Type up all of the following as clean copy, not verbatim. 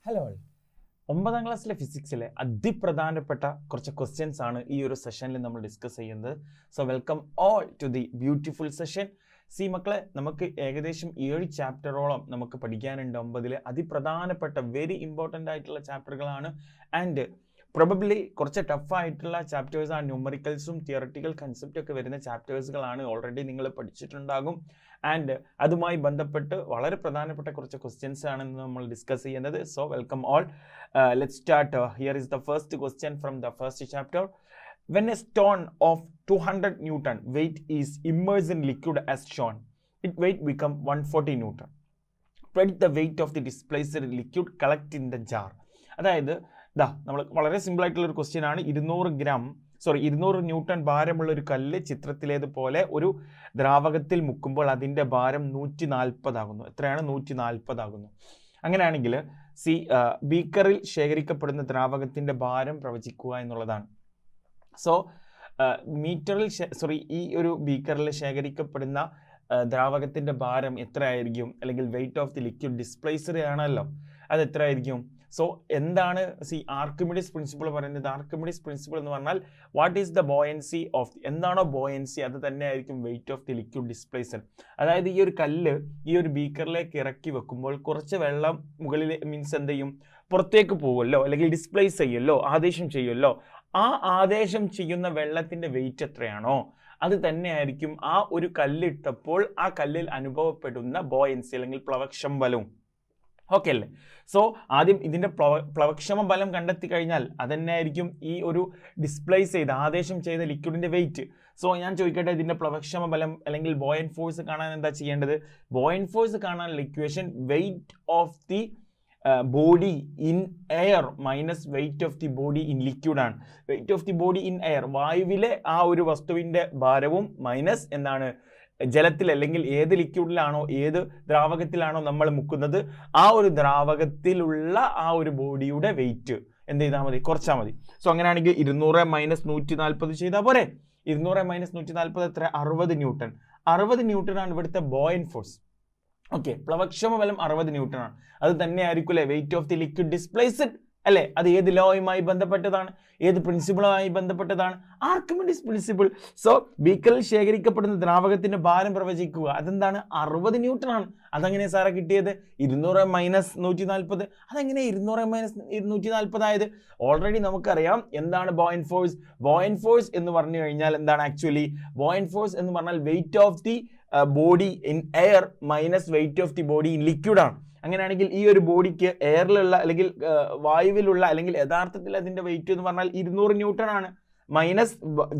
Hello all. 9ാം ക്ലാസ്സിലെ ഫിസിക്സിലെ അതിപ്രധാനപ്പെട്ട കുറച്ച് questions ആണ് ഈ ഒരു സെഷനിൽ നമ്മൾ ഡിസ്കസ് ചെയ്യുന്നത്. So welcome all to the beautiful session. മക്കളെ, നമുക്ക് ഏകദേശം 7 ചാപ്റ്ററോളം നമുക്ക് പഠിക്കാനുണ്ട്. 9 അതിപ്രധാനപ്പെട്ട വെരി ഇമ്പോർട്ടൻ്റ് ആയിട്ടുള്ള ചാപ്റ്ററുകളാണ്. ആൻഡ് പ്രോബബ്ലി കുറച്ച് ടഫായിട്ടുള്ള ചാപ്റ്റേഴ്സ് ആ ന്യൂമറിക്കൽസും തിയറട്ടിക്കൽ കൺസെപ്റ്റും ഒക്കെ വരുന്ന ചാപ്റ്റേഴ്സുകളാണ്. ഓൾറെഡി നിങ്ങൾ പഠിച്ചിട്ടുണ്ടാകും. ആൻഡ് അതുമായി ബന്ധപ്പെട്ട് വളരെ പ്രധാനപ്പെട്ട കുറച്ച് ക്വസ്റ്റ്യൻസ് ആണ് നമ്മൾ ഡിസ്കസ് ചെയ്യുന്നത്. So welcome all. Let's start. Here is the first question from the first chapter. When a stone of 200 Newton weight is immersed in liquid as shown, its weight become 140 Newton. Predict the weight of the displaced liquid collect in the jar. അതായത് നമ്മൾ വളരെ simple ആയിട്ടുള്ള ഒരു question ആണ്. 200 newton ഭാരമുള്ള ഒരു കല്ല് ചിത്രത്തിലേതുപോലെ ഒരു ദ്രാവകത്തിൽ മുക്കുമ്പോൾ അതിൻ്റെ ഭാരം 140 ആകുന്നു. എത്രയാണ്? 140 ആകുന്നു. അങ്ങനെയാണെങ്കിൽ ബീക്കറിൽ ശേഖരിക്കപ്പെടുന്ന ദ്രാവകത്തിൻ്റെ ഭാരം പ്രവചിക്കുക എന്നുള്ളതാണ്. സോ ഈ ഒരു ബീക്കറിൽ ശേഖരിക്കപ്പെടുന്ന ദ്രാവകത്തിൻ്റെ ഭാരം എത്രയായിരിക്കും? അല്ലെങ്കിൽ wait of the liquid displaced ആണല്ലോ, അത് എത്രയായിരിക്കും? സോ എന്താണ് ആർക്കിമിഡീസ് പ്രിൻസിപ്പിൾ പറയുന്നത്? ആർക്കിമിഡീസ് പ്രിൻസിപ്പിൾ എന്ന് പറഞ്ഞാൽ what is the buoyancy of എന്താണോ ബോയൻസി അത് തന്നെ ആയിരിക്കും wait of the liquid displaced. അതായത് ഈ ഒരു കല്ല് ഈ ഒരു ബീക്കറിലേക്ക് ഇറക്കി വെക്കുമ്പോൾ കുറച്ച് വെള്ളം മുകളിൽ എന്ത് ചെയ്യും? പുറത്തേക്ക് പോകുമല്ലോ, അല്ലെങ്കിൽ ഡിസ്പ്ലേസ് ചെയ്യുമല്ലോ, ആദേശം ചെയ്യുമല്ലോ. ആ ആദേശം ചെയ്യുന്ന വെള്ളത്തിന്റെ വെയിറ്റ് എത്രയാണോ അത് തന്നെയായിരിക്കും ആ ഒരു കല്ലിട്ടപ്പോൾ ആ കല്ലിൽ അനുഭവപ്പെടുന്ന ബോയൻസി അല്ലെങ്കിൽ പ്ലവക്ഷമ ബലവും. ഓക്കെ അല്ലേ? സോ ആദ്യം ഇതിന്റെ പ്ലവക്ഷമ ബലം കണ്ടെത്തി കഴിഞ്ഞാൽ അതന്നെയായിരിക്കും ഈ ഒരു ഡിസ്പ്ലേസ് ചെയ്ത ആദേശം ചെയ്ത ലിക്വിഡിന്റെ വെയിറ്റ്. സോ ഞാൻ ചോദിക്കട്ടെ, ഇതിന്റെ പ്ലവക്ഷമ ബലം അല്ലെങ്കിൽ ബോയൻ ഫോഴ്സ് കാണാൻ എന്താ ചെയ്യേണ്ടത്? ബോയൻ ഫോഴ്സ് കാണാനുള്ള equation weight of the body in air minus weight of the body in liquid ആണ്. Weight of the body in air, വായുവിലെ ആ ഒരു വസ്തുവിന്റെ ഭാരവും മൈനസ് എന്താണ് ജലത്തിൽ അല്ലെങ്കിൽ ഏത് ലിക്വിഡിലാണോ ഏത് ദ്രാവകത്തിലാണോ നമ്മൾ മുക്കുന്നത് ആ ഒരു ദ്രാവകത്തിലുള്ള ആ ഒരു ബോഡിയുടെ വെയിറ്റ് എന്ത് ചെയ്താൽ മതി? കുറച്ചാൽ മതി. സോ അങ്ങനെയാണെങ്കിൽ 200 മൈനസ് 140 ചെയ്താൽ പോരെ? 200 മൈനസ് 140 എത്ര? 60 ന്യൂട്ടൺ. 60 ന്യൂട്ടൺ ആണ് ഇവിടുത്തെ ബോയൻ ഫോഴ്സ്. ഓക്കെ, പ്ലവക്ഷമ ബലം 60 ന്യൂട്ടൺ ആണ്. അത് തന്നെ ആയിരിക്കും അല്ലെ wait of the liquid displaced അല്ലെ? അത് ഏത് ലോയുമായി ബന്ധപ്പെട്ടതാണ്? ഏത് പ്രിൻസിപ്പിളുമായി ബന്ധപ്പെട്ടതാണ്? Archimedes principle. സോ ബീക്കറിൽ ശേഖരിക്കപ്പെടുന്ന ദ്രാവകത്തിന്റെ ഭാരം പ്രവചിക്കുക. അതെന്താണ്? 60 ന്യൂട്ടൺ ആണ്. അതെങ്ങനെ സാറെ കിട്ടിയത്? 200 മൈനസ് 140. അതെങ്ങനെ 200 മൈനസ് 140 ആയത്? ഓൾറെഡി നമുക്കറിയാം എന്താണ് ബോയൻ ഫോഴ്സ്. ബോയൻ ഫോഴ്സ് എന്ന് പറഞ്ഞു കഴിഞ്ഞാൽ എന്താണ് ആക്ച്വലി? ബോയൻ ഫോഴ്സ് എന്ന് പറഞ്ഞാൽ wait of the body in air minus weight of the body in liquid ആണ്. അങ്ങനെയാണെങ്കിൽ ഈ ഒരു ബോഡിക്ക് എയറിലുള്ള അല്ലെങ്കിൽ വായുവിലുള്ള അല്ലെങ്കിൽ യഥാർത്ഥത്തിൽ അതിന്റെ വെയിറ്റ് എന്ന് പറഞ്ഞാൽ 200 ന്യൂട്ടൺ ആണ്. മൈനസ്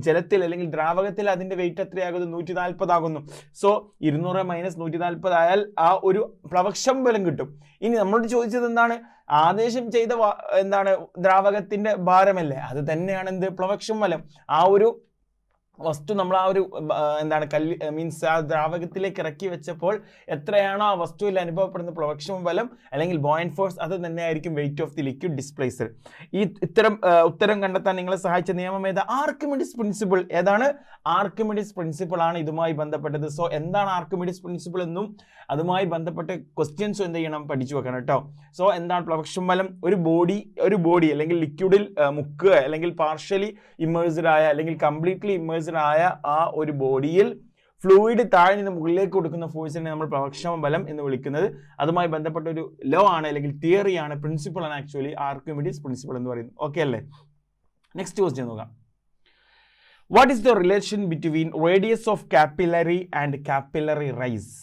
ജലത്തിൽ അല്ലെങ്കിൽ ദ്രാവകത്തിൽ അതിന്റെ വെയിറ്റ് എത്രയാകുന്നു? 140 ആകുന്നു. സോ 200 മൈനസ് 140 ആയാൽ ആ ഒരു പ്ലവക്ഷമ ബലം കിട്ടും. ഇനി നമ്മളോട് ചോദിച്ചത് എന്താണ്? ആദേശം ചെയ്ത എന്താണ് ദ്രാവകത്തിന്റെ ഭാരമല്ലേ? അത് തന്നെയാണ് എന്ത്? പ്ലവക്ഷമ ബലം. ആ ഒരു വസ്തു നമ്മൾ ആ ഒരു എന്താണ് മീൻസ് ആ ദ്രാവകത്തിലേക്ക് ഇറക്കി വെച്ചപ്പോൾ എത്രയാണോ ആ വസ്തുവിൽ അനുഭവപ്പെടുന്ന പ്ലവക്ഷമ ബലം അല്ലെങ്കിൽ ബോയൻ ഫോഴ്സ് അത് തന്നെയായിരിക്കും wait of the liquid displaced. ഉത്തരം കണ്ടെത്താൻ നിങ്ങളെ സഹായിച്ച നിയമം ഏതാ? Archimedes principle. ഏതാണ്? ആർക്കിമിഡീസ് പ്രിൻസിപ്പിൾ ആണ് ഇതുമായി ബന്ധപ്പെട്ടത്. സോ എന്താണ് ആർക്കിമിഡീസ് പ്രിൻസിപ്പിൾ എന്നും അതുമായി ബന്ധപ്പെട്ട ക്വസ്റ്റ്യൻസും എന്ത് ചെയ്യണം? പഠിച്ചു വെക്കണം കേട്ടോ. സോ എന്താണ് പ്ലവക്ഷമ ബലം? ഒരു ബോഡി അല്ലെങ്കിൽ ലിക്വിഡിൽ മുക്കുക അല്ലെങ്കിൽ പാർഷ്യലി ഇമേഴ്സ്ഡ് ആയ അല്ലെങ്കിൽ കംപ്ലീറ്റ്ലി ഇമേഴ്സ്ഡ് ആയ ആ ഒരു ബോഡിയിൽ ഫ്ലൂയിഡ് താഴെ നിന്ന് മുകളിലേക്ക് കൊടുക്കുന്ന ഫോഴ്സിനെ നമ്മൾ പ്ലവക്ഷമ ബലം എന്ന് വിളിക്കുന്നത്. അതുമായി ബന്ധപ്പെട്ട ഒരു ലോ ആണ് അല്ലെങ്കിൽ തിയറി ആണ്, പ്രിൻസിപ്പിൾ ആണ് ആക്ച്വലി ആർക്കിമിഡീസ് പ്രിൻസിപ്പിൾ എന്ന് പറയുന്നത്. ഓക്കെ അല്ലേ? നെക്സ്റ്റ് ക്വസ്റ്റ്യൻ നോക്കാം. What is the relation between radius of capillary and capillary rise?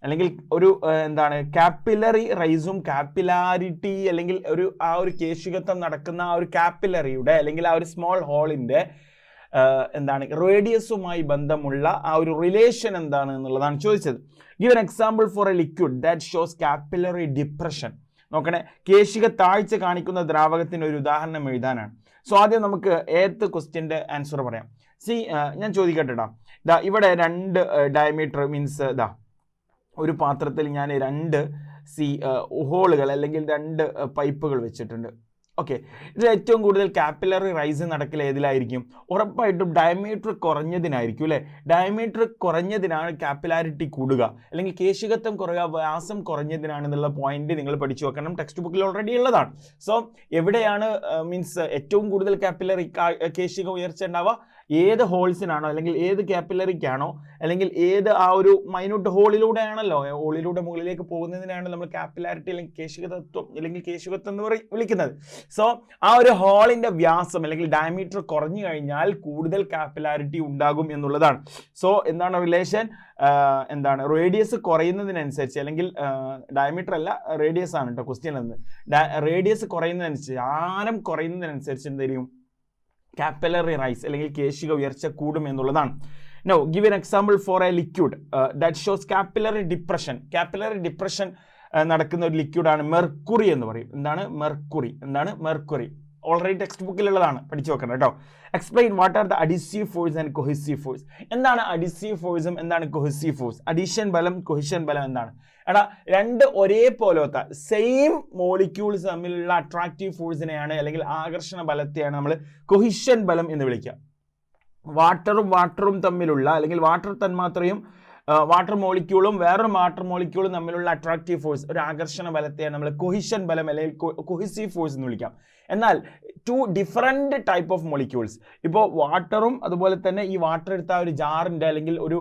അല്ലെങ്കിൽ ഒരു എന്താണ് കാപ്പിലറി റൈസും കാപ്പിലാരിറ്റി അല്ലെങ്കിൽ ആ ഒരു കേശികത്വം നടക്കുന്ന ആ ഒരു കാപ്പിലറിയുടെ അല്ലെങ്കിൽ ആ ഒരു സ്മോൾ ഹോളിന്റെ എന്താണ് റേഡിയസുമായി ബന്ധമുള്ള ആ ഒരു റിലേഷൻ എന്താണ് എന്നുള്ളതാണ് ചോദിച്ചത്. Give an example for A liquid that shows capillary depression. നോക്കണേ, കേശിക താഴ്ച കാണിക്കുന്ന ദ്രാവകത്തിന് ഒരു ഉദാഹരണം എഴുതാനാണ്. സോ ആദ്യം നമുക്ക് ഏത് ക്വസ്റ്റ്യൻ്റെ ആൻസർ പറയാം. ഞാൻ ചോദിക്കട്ടെടാ, ഇവിടെ 2 ഡയമീറ്റർ മീൻസ് ഒരു പാത്രത്തിൽ ഞാൻ 2 ഹോളുകൾ അല്ലെങ്കിൽ 2 പൈപ്പുകൾ വെച്ചിട്ടുണ്ട്. ഓക്കെ, ഇതിൽ ഏറ്റവും കൂടുതൽ കാപ്പിലറി റൈസ് നടക്കൽ ഏതിലായിരിക്കും? ഉറപ്പായിട്ടും ഡയമീറ്റർ കുറഞ്ഞതിനായിരിക്കും അല്ലേ? ഡയമീറ്റർ കുറഞ്ഞതിനാണ് കാപ്പിലാരിറ്റി കൂടുക, അല്ലെങ്കിൽ കേശികത്വം കുറയുക, വ്യാസം കുറഞ്ഞതിനാണെന്നുള്ള പോയിന്റ് നിങ്ങൾ പഠിച്ചു വെക്കണം, ടെക്സ്റ്റ് ബുക്കിൽ ഓൾറെഡി ഉള്ളതാണ്. സോ എവിടെയാണ് മീൻസ് ഏറ്റവും കൂടുതൽ കാപ്പിലറി കേശിക ഉയർച്ച ഉണ്ടാവുക? ഏത് ഹോൾസിനാണോ അല്ലെങ്കിൽ ഏത് കാപ്പിലറിക്കാണോ അല്ലെങ്കിൽ ഏത് ആ ഒരു മൈന്യൂട്ട് ഹോളിലൂടെയാണല്ലോ, ഹോളിലൂടെ മുകളിലേക്ക് പോകുന്നതിനാണ് നമ്മൾ കാപ്പിലാരിറ്റി അല്ലെങ്കിൽ കേശികതത്വം അല്ലെങ്കിൽ കേശികത്വം എന്ന് വിളിക്കുന്നത്. സോ ആ ഒരു ഹോളിന്റെ വ്യാസം അല്ലെങ്കിൽ ഡയമീറ്റർ കുറഞ്ഞു കഴിഞ്ഞാൽ കൂടുതൽ കാപ്പിലാരിറ്റി ഉണ്ടാകും എന്നുള്ളതാണ്. സോ എന്താണ് റിലേഷൻ? എന്താണ് റേഡിയസ് കുറയുന്നതിനനുസരിച്ച്, അല്ലെങ്കിൽ ഡയമീറ്റർ അല്ല റേഡിയസ് ആണ് കേട്ടോ ക്വസ്റ്റ്യൻ എന്ന്, റേഡിയസ് കുറയുന്നതിനനുസരിച്ച്, ആരം കുറയുന്നതിനനുസരിച്ച് എന്തായിരിക്കും? കാപ്പിലറി റൈസ് അല്ലെങ്കിൽ കേശിക ഉയർച്ച കൂടും എന്നുള്ളതാണ്. Now give an example for a liquid that shows capillary depression. Capillary depression നടക്കുന്ന ഒരു ലിക്വിഡാണ് മെർക്കുറി എന്ന് പറയും. എന്താണ് മെർക്കുറി? മെർക്കുറി ഓൾറെഡി ടെക്സ്റ്റ് ബുക്കിലുള്ളതാണ്, പഠിച്ചു വെക്കണം കേട്ടോ. Explain what are the adhesive force and cohesive force. എന്താണ് അഡിസീവ് ഫോഴ്സും എന്താണ് കൊഹസീവ് ഫോഴ്സ്? അഡീഷൻ ബലം കൊഹിഷൻ ബലം എന്താണ്? എടാ, രണ്ട് ഒരേപോലത്തെ സെയിം മോളിക്യൂൾസ് തമ്മിലുള്ള അട്രാക്റ്റീവ് ഫോഴ്സിനെയാണ് അല്ലെങ്കിൽ ആകർഷണ ബലത്തെയാണ് നമ്മൾ കൊഹിഷൻ ബലം എന്ന് വിളിക്കുക. വാട്ടറും തമ്മിലുള്ള അല്ലെങ്കിൽ വാട്ടർ തന്മാത്രയും വാട്ടർ മോളിക്യൂളും വേറൊരു വാട്ടർ മോളിക്യൂളും തമ്മിലുള്ള അട്രാക്റ്റീവ് ഫോഴ്സ്, ഒരു ആകർഷണ ബലത്തെയാണ് നമ്മൾ കൊഹിഷൻ ബലം അല്ലെങ്കിൽ കൊഹിസീവ് ഫോഴ്സ് എന്ന് വിളിക്കാം. എന്നാൽ two different type of molecules, ഇപ്പോൾ വാട്ടറും അതുപോലെ തന്നെ ഈ വാട്ടർ എടുത്ത ഒരു ജാറിൻ്റെ അല്ലെങ്കിൽ ഒരു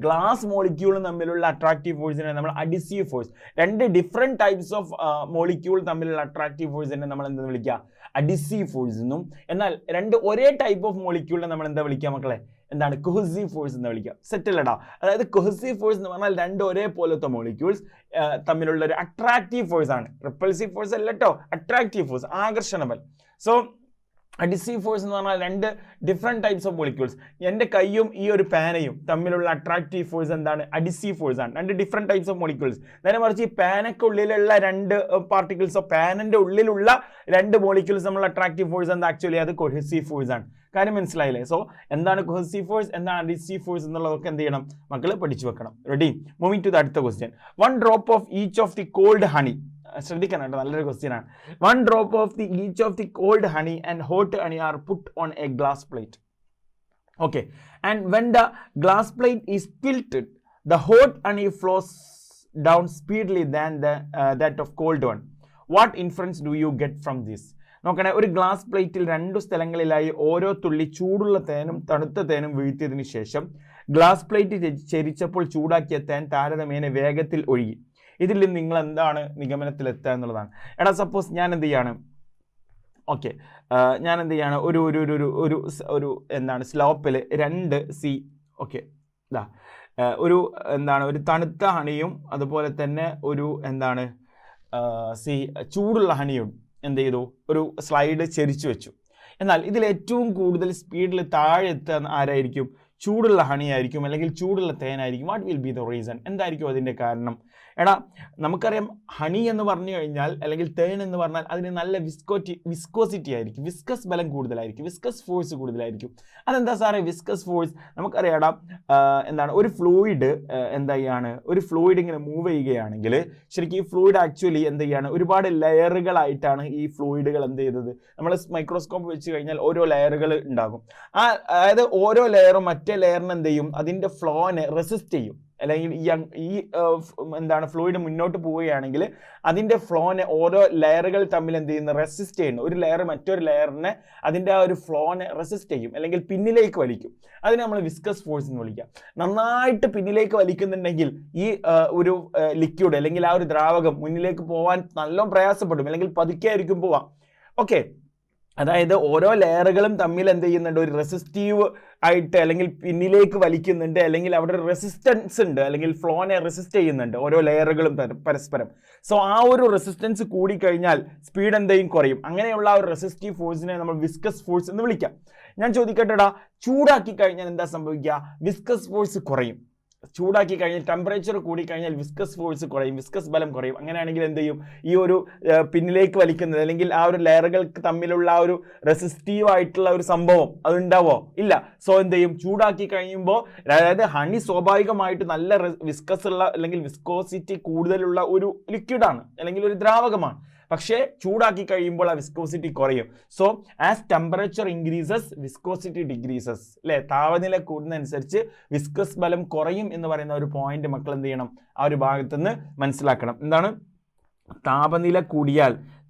ഗ്ലാസ് മോളിക്യൂളും തമ്മിലുള്ള അട്രാക്റ്റീവ് ഫോഴ്സിനെ നമ്മൾ അഡിസീവ് ഫോഴ്സ്. രണ്ട് ഡിഫറെൻറ്റ് ടൈപ്സ് ഓഫ് മോളിക്യൂൾ തമ്മിലുള്ള അട്രാക്റ്റീവ് ഫോഴ്സിനെ നമ്മൾ എന്തെന്ന് വിളിക്കുക? അഡിസീവ് ഫോഴ്സ് എന്നും. എന്നാൽ രണ്ട് ഒരേ ടൈപ്പ് ഓഫ് മോളിക്യൂളിനെ നമ്മൾ എന്താ വിളിക്കുക മക്കളെ? എന്താണ്? കൊഹസീവ് ഫോഴ്സ് എന്ന് വിളിക്കാം. സെറ്റിലടാ. അതായത് കൊഹസീവ് ഫോഴ്സ് എന്ന് പറഞ്ഞാൽ രണ്ട് ഒരേപോലത്തെ മോളിക്യൂൾസ് തമ്മിലുള്ള ഒരു അട്രാക്റ്റീവ് ഫോഴ്സ് ആണ്. റിപ്പൾസീവ് ഫോഴ്സ് അല്ല കേട്ടോ, അട്രാക്റ്റീവ് ഫോഴ്സ്, ആകർഷണ ബലം. സോ അഡിസീവ് ഫോഴ്സ് എന്ന് പറഞ്ഞാൽ രണ്ട് ഡിഫറെൻറ്റ് ടൈപ്സ് ഓഫ് മോളിക്യൂൾസ്. എൻ്റെ കൈയും ഈ ഒരു പാനയും തമ്മിലുള്ള അട്രാക്റ്റീവ് ഫോഴ്സ് എന്താണ്? അഡിസീവ് ഫോഴ്സ് ആണ്. രണ്ട് ഡിഫറെൻറ്റ് ടൈപ്സ് ഓഫ് മോളിക്യൂൾസ്. നേരെ മറിച്ച് ഈ പാനയ്ക്കുള്ളിലുള്ള രണ്ട് പാർട്ടിക്കിൾസോ പാനിൻ്റെ ഉള്ളിലുള്ള രണ്ട് മോളിക്യൂൾസ് തമ്മിലുള്ള അട്രാക്റ്റീവ് ഫോഴ്സ് എന്താ? ആക്ച്വലി അത് കൊഹസീവ് ഫോഴ്സ് ആണ്. കാര്യം മനസ്സിലായില്ലേ? സോ എന്താണ് കൊഹസീവ് ഫോഴ്സ്, എന്താണ് അഡിസീവ് ഫോഴ്സ് എന്നുള്ളതൊക്കെ എന്ത് ചെയ്യണം മക്കൾ? പഠിച്ചു വെക്കണം. റെഡി? മൂവിങ് ടു ദ അടുത്ത question. 1 drop of each of the cold honey. ശ്രദ്ധിക്കണം കേട്ടോ, നല്ലൊരു ക്വസ്റ്റ്യൻ ആണ്. 1 drop of each of the cold honey and hot honey are put on a glass plate. Okay, and when the glass plate is tilted, the hot honey flows down speedily than that of cold one. What inference do you get from this? നോക്കണേ, ഒരു glass പ്ലേറ്റിൽ രണ്ടു സ്ഥലങ്ങളിലായി ഓരോ തുള്ളി ചൂടുള്ള തേനും തണുത്ത തേനും വീഴ്ത്തിയതിനു ശേഷം ഗ്ലാസ് പ്ലേറ്റ് ചരിച്ചപ്പോൾ ചൂടാക്കിയ തേൻ താരതമ്യേന വേഗത്തിൽ ഒഴുകി. ഇതിൽ നിന്ന് നിങ്ങൾ എന്താണ് നിഗമനത്തിലെത്തുക എന്നുള്ളതാണ്. എടാ, സപ്പോസ് ഞാൻ എന്ത് ചെയ്യാണ്? ഓക്കെ, ഞാൻ എന്ത് ചെയ്യാണ്? ഒരു ഒരു ഒരു ഒരു ഒരു എന്താണ് സ്ലോപ്പിൽ 2 C, ഓക്കെ, ഇതാ ഒരു എന്താണ് ഒരു തണുത്ത ഹണിയും അതുപോലെ തന്നെ ഒരു എന്താണ് ചൂടുള്ള ഹണിയും എന്ത് ചെയ്തു? ഒരു സ്ലൈഡ് ചെരിച്ചു വെച്ചു. എന്നാൽ ഇതിൽ ഏറ്റവും കൂടുതൽ സ്പീഡിൽ താഴെ എത്തുക ആരായിരിക്കും? ചൂടുള്ള ഹണി ആയിരിക്കും അല്ലെങ്കിൽ ചൂടുള്ള തേനായിരിക്കും. What will be the reason? എന്തായിരിക്കും അതിൻ്റെ കാരണം? എടാ, നമുക്കറിയാം ഹണി എന്ന് പറഞ്ഞു കഴിഞ്ഞാൽ അല്ലെങ്കിൽ തേൻ എന്ന് പറഞ്ഞാൽ അതിന് നല്ല വിസ്കോസിറ്റി ആയിരിക്കും, വിസ്കസ് ബലം കൂടുതലായിരിക്കും, വിസ്കസ് ഫോഴ്സ് കൂടുതലായിരിക്കും. അതെന്താ സാറേ വിസ്കസ് ഫോഴ്സ്? നമുക്കറിയാം എന്താണ് ഒരു ഫ്ലൂയിഡ് ഒരു ഫ്ലൂയിഡ് ഇങ്ങനെ മൂവ് ചെയ്യുകയാണെങ്കിൽ ശരിക്കും ഈ ഫ്ലൂയിഡ് ആക്ച്വലി എന്ത് ചെയ്യാണ്? ഒരുപാട് ലെയറുകളായിട്ടാണ് ഈ ഫ്ലൂയിഡുകൾ എന്ത് ചെയ്തത്? നമ്മൾ മൈക്രോസ്കോപ്പ് വെച്ച് കഴിഞ്ഞാൽ ഓരോ ലെയറുകൾ ഉണ്ടാകും. അതായത് ഓരോ ലെയറും മറ്റേ ലെയറിന് എന്ത് ചെയ്യും? അതിൻ്റെ ഫ്ലോനെ റെസിസ്റ്റ് ചെയ്യും. അല്ലെങ്കിൽ ഈ എന്താണ് ഫ്ലൂയിഡ് മുന്നോട്ട് പോവുകയാണെങ്കിൽ അതിൻ്റെ ഫ്ലോനെ ഓരോ ലെയറുകൾ തമ്മിൽ എന്ത് ചെയ്യുന്നു? റെസിസ്റ്റ് ചെയ്യുന്നു. ഒരു ലെയർ മറ്റൊരു ലെയറിനെ അതിൻ്റെ ആ ഒരു ഫ്ലോനെ റെസിസ്റ്റ് ചെയ്യും അല്ലെങ്കിൽ പിന്നിലേക്ക് വലിക്കും. അതിനെ നമ്മൾ വിസ്കസ് ഫോഴ്സ് എന്ന് വിളിക്കാം. നന്നായിട്ട് പിന്നിലേക്ക് വലിക്കുന്നുണ്ടെങ്കിൽ ഈ ഒരു ലിക്വിഡ് അല്ലെങ്കിൽ ആ ഒരു ദ്രാവകം മുന്നിലേക്ക് പോകാൻ നല്ല പ്രയാസപ്പെടും അല്ലെങ്കിൽ പതുക്കെ ആയിരിക്കും പോവാം. ഓക്കെ, അതായത് ഓരോ ലെയറുകളും തമ്മിൽ എന്ത് ചെയ്യുന്നുണ്ട്? ഒരു റെസിസ്റ്റീവ് ആയിട്ട് അല്ലെങ്കിൽ പിന്നിലേക്ക് വലിക്കുന്നുണ്ട്, അല്ലെങ്കിൽ അവിടെ ഒരു റെസിസ്റ്റൻസ് ഉണ്ട്, അല്ലെങ്കിൽ ഫ്ലോനെ റെസിസ്റ്റ് ചെയ്യുന്നുണ്ട് ഓരോ ലെയറുകളും പരസ്പരം. സോ ആ ഒരു റെസിസ്റ്റൻസ് കൂടിക്കഴിഞ്ഞാൽ സ്പീഡ് എന്തെയും കുറയും. അങ്ങനെയുള്ള ആ ഒരു റെസിസ്റ്റീവ് ഫോഴ്സിനെ നമ്മൾ വിസ്കസ് ഫോഴ്സ് എന്ന് വിളിക്കാം. ഞാൻ ചോദിക്കട്ടെടാ, ചൂടാക്കി കഴിഞ്ഞാൽ എന്താ സംഭവിക്കുക? വിസ്കസ് ഫോഴ്സ് കുറയും. ചൂടാക്കി കഴിഞ്ഞാൽ ടെമ്പറേച്ചർ കൂടിക്കഴിഞ്ഞാൽ വിസ്കസ് ഫോഴ്സ് കുറയും, വിസ്കസ് ബലം കുറയും. അങ്ങനെയാണെങ്കിൽ എന്ത് ചെയ്യും? ഈ ഒരു പിന്നിലേക്ക് വലിക്കുന്നത് അല്ലെങ്കിൽ ആ ഒരു ലെയറുകൾക്ക് തമ്മിലുള്ള ആ ഒരു റെസിസ്റ്റീവ് ആയിട്ടുള്ള ഒരു സംഭവം അതുണ്ടാവോ? ഇല്ല. സോ എന്ത് ചെയ്യും? ചൂടാക്കി കഴിയുമ്പോൾ, അതായത് ഹണി സ്വാഭാവികമായിട്ട് നല്ല വിസ്കസ് ഉള്ള അല്ലെങ്കിൽ വിസ്കോസിറ്റി കൂടുതലുള്ള ഒരു ലിക്വിഡാണ് അല്ലെങ്കിൽ ഒരു ദ്രാവകമാണ്. പക്ഷേ ചൂടാക്കി കഴിയുമ്പോൾ ആ വിസ്കോസിറ്റി കുറയും. So as temperature increases viscosity decreases അല്ലേ, താപനില കൂടുന്നതനുസരിച്ച് വിസ്കസ് ബലം കുറയും എന്ന് പറയുന്ന ഒരു പോയിന്റ് മക്കൾ എന്ത് ചെയ്യണം, ആ ഒരു ഭാഗത്തുനിന്ന് മനസ്സിലാക്കണം. എന്താണ്,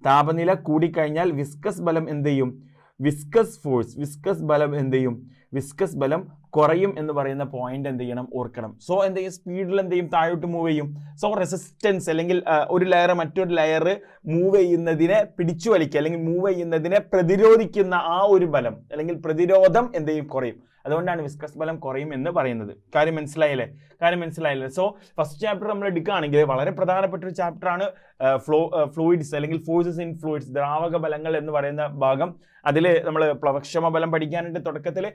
താപനില കൂടിക്കഴിഞ്ഞാൽ വിസ്കസ് ബലം എന്ത് ചെയ്യും, വിസ്കസ് ബലം എന്ത് ചെയ്യും, വിസ്കസ് ബലം കുറയും എന്ന് പറയുന്ന പോയിന്റ് എന്ത് ചെയ്യണം, ഓർക്കണം. സോ എന്ത് ചെയ്യും, സ്പീഡിൽ എന്ത് ചെയ്യും, താഴോട്ട് മൂവ് ചെയ്യും. സോ റെസിസ്റ്റൻസ് അല്ലെങ്കിൽ ഒരു ലെയർ മറ്റൊരു ലെയർ മൂവ് ചെയ്യുന്നതിനെ പിടിച്ചു വലിക്കുക അല്ലെങ്കിൽ മൂവ് ചെയ്യുന്നതിനെ പ്രതിരോധിക്കുന്ന ആ ഒരു ബലം അല്ലെങ്കിൽ പ്രതിരോധം എന്ത് ചെയ്യും, കുറയും. അതുകൊണ്ടാണ് വിസ്കസ് ബലം കുറയും എന്ന് പറയുന്നത്. കാര്യം മനസ്സിലായില്ലേ? സോ ഫസ്റ്റ് ചാപ്റ്റർ നമ്മൾ എടുക്കുകയാണെങ്കിൽ വളരെ പ്രധാനപ്പെട്ട ഒരു ചാപ്റ്ററാണ് ഫ്ലൂയിഡ്സ് അല്ലെങ്കിൽ ഫോഴ്സസ് ഇൻ ഫ്ലൂയിഡ്സ്, ദ്രാവക ബലങ്ങൾ എന്ന് പറയുന്ന ഭാഗം. അതിൽ നമ്മൾ പ്ലവക്ഷമ ബലം പഠിക്കാനുണ്ട്. തുടക്കത്തിൽ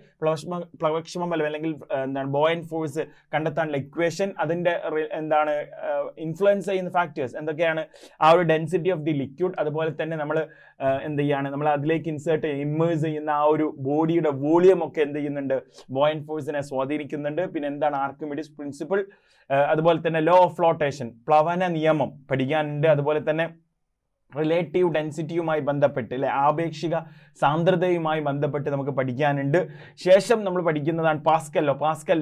പ്ലവക്ഷമ ബലം അല്ലെങ്കിൽ എന്താണ് ബോയൻ ഫോഴ്സ് കണ്ടെത്താനുള്ള ഇക്വേഷൻ, അതിൻ്റെ എന്താണ് ഇൻഫ്ലുവൻസ് ചെയ്യുന്ന ഫാക്ടേഴ്സ് എന്തൊക്കെയാണ്, ആ ഒരു ഡെൻസിറ്റി ഓഫ് ദി ലിക്വിഡ്, അതുപോലെ തന്നെ നമ്മൾ എന്ത് ചെയ്യാണ്, നമ്മൾ അതിലേക്ക് ഇമ്മേഴ്സ് ചെയ്യുന്ന ആ ഒരു ബോഡിയുടെ വോളിയം ഒക്കെ എന്ത് ചെയ്യുന്നുണ്ട്, ബോയൻ ഫോഴ്സിനെ സ്വാധീനിക്കുന്നുണ്ട്. പിന്നെ എന്താണ് ആർക്കിമിഡിസ് പ്രിൻസിപ്പിൾ, അതുപോലെ തന്നെ ലോ ഓഫ് ഫ്ലോട്ടേഷൻ, പ്ലവന നിയമം പഠിക്കാനുണ്ട്. അതുപോലെ തന്നെ റിലേറ്റീവ് ഡെൻസിറ്റിയുമായി ബന്ധപ്പെട്ട് അല്ലെ, ആപേക്ഷിക സാന്ദ്രതയുമായി ബന്ധപ്പെട്ട് നമുക്ക് പഠിക്കാനുണ്ട്. ശേഷം നമ്മൾ പഠിക്കുന്നതാണ് പാസ്കൽ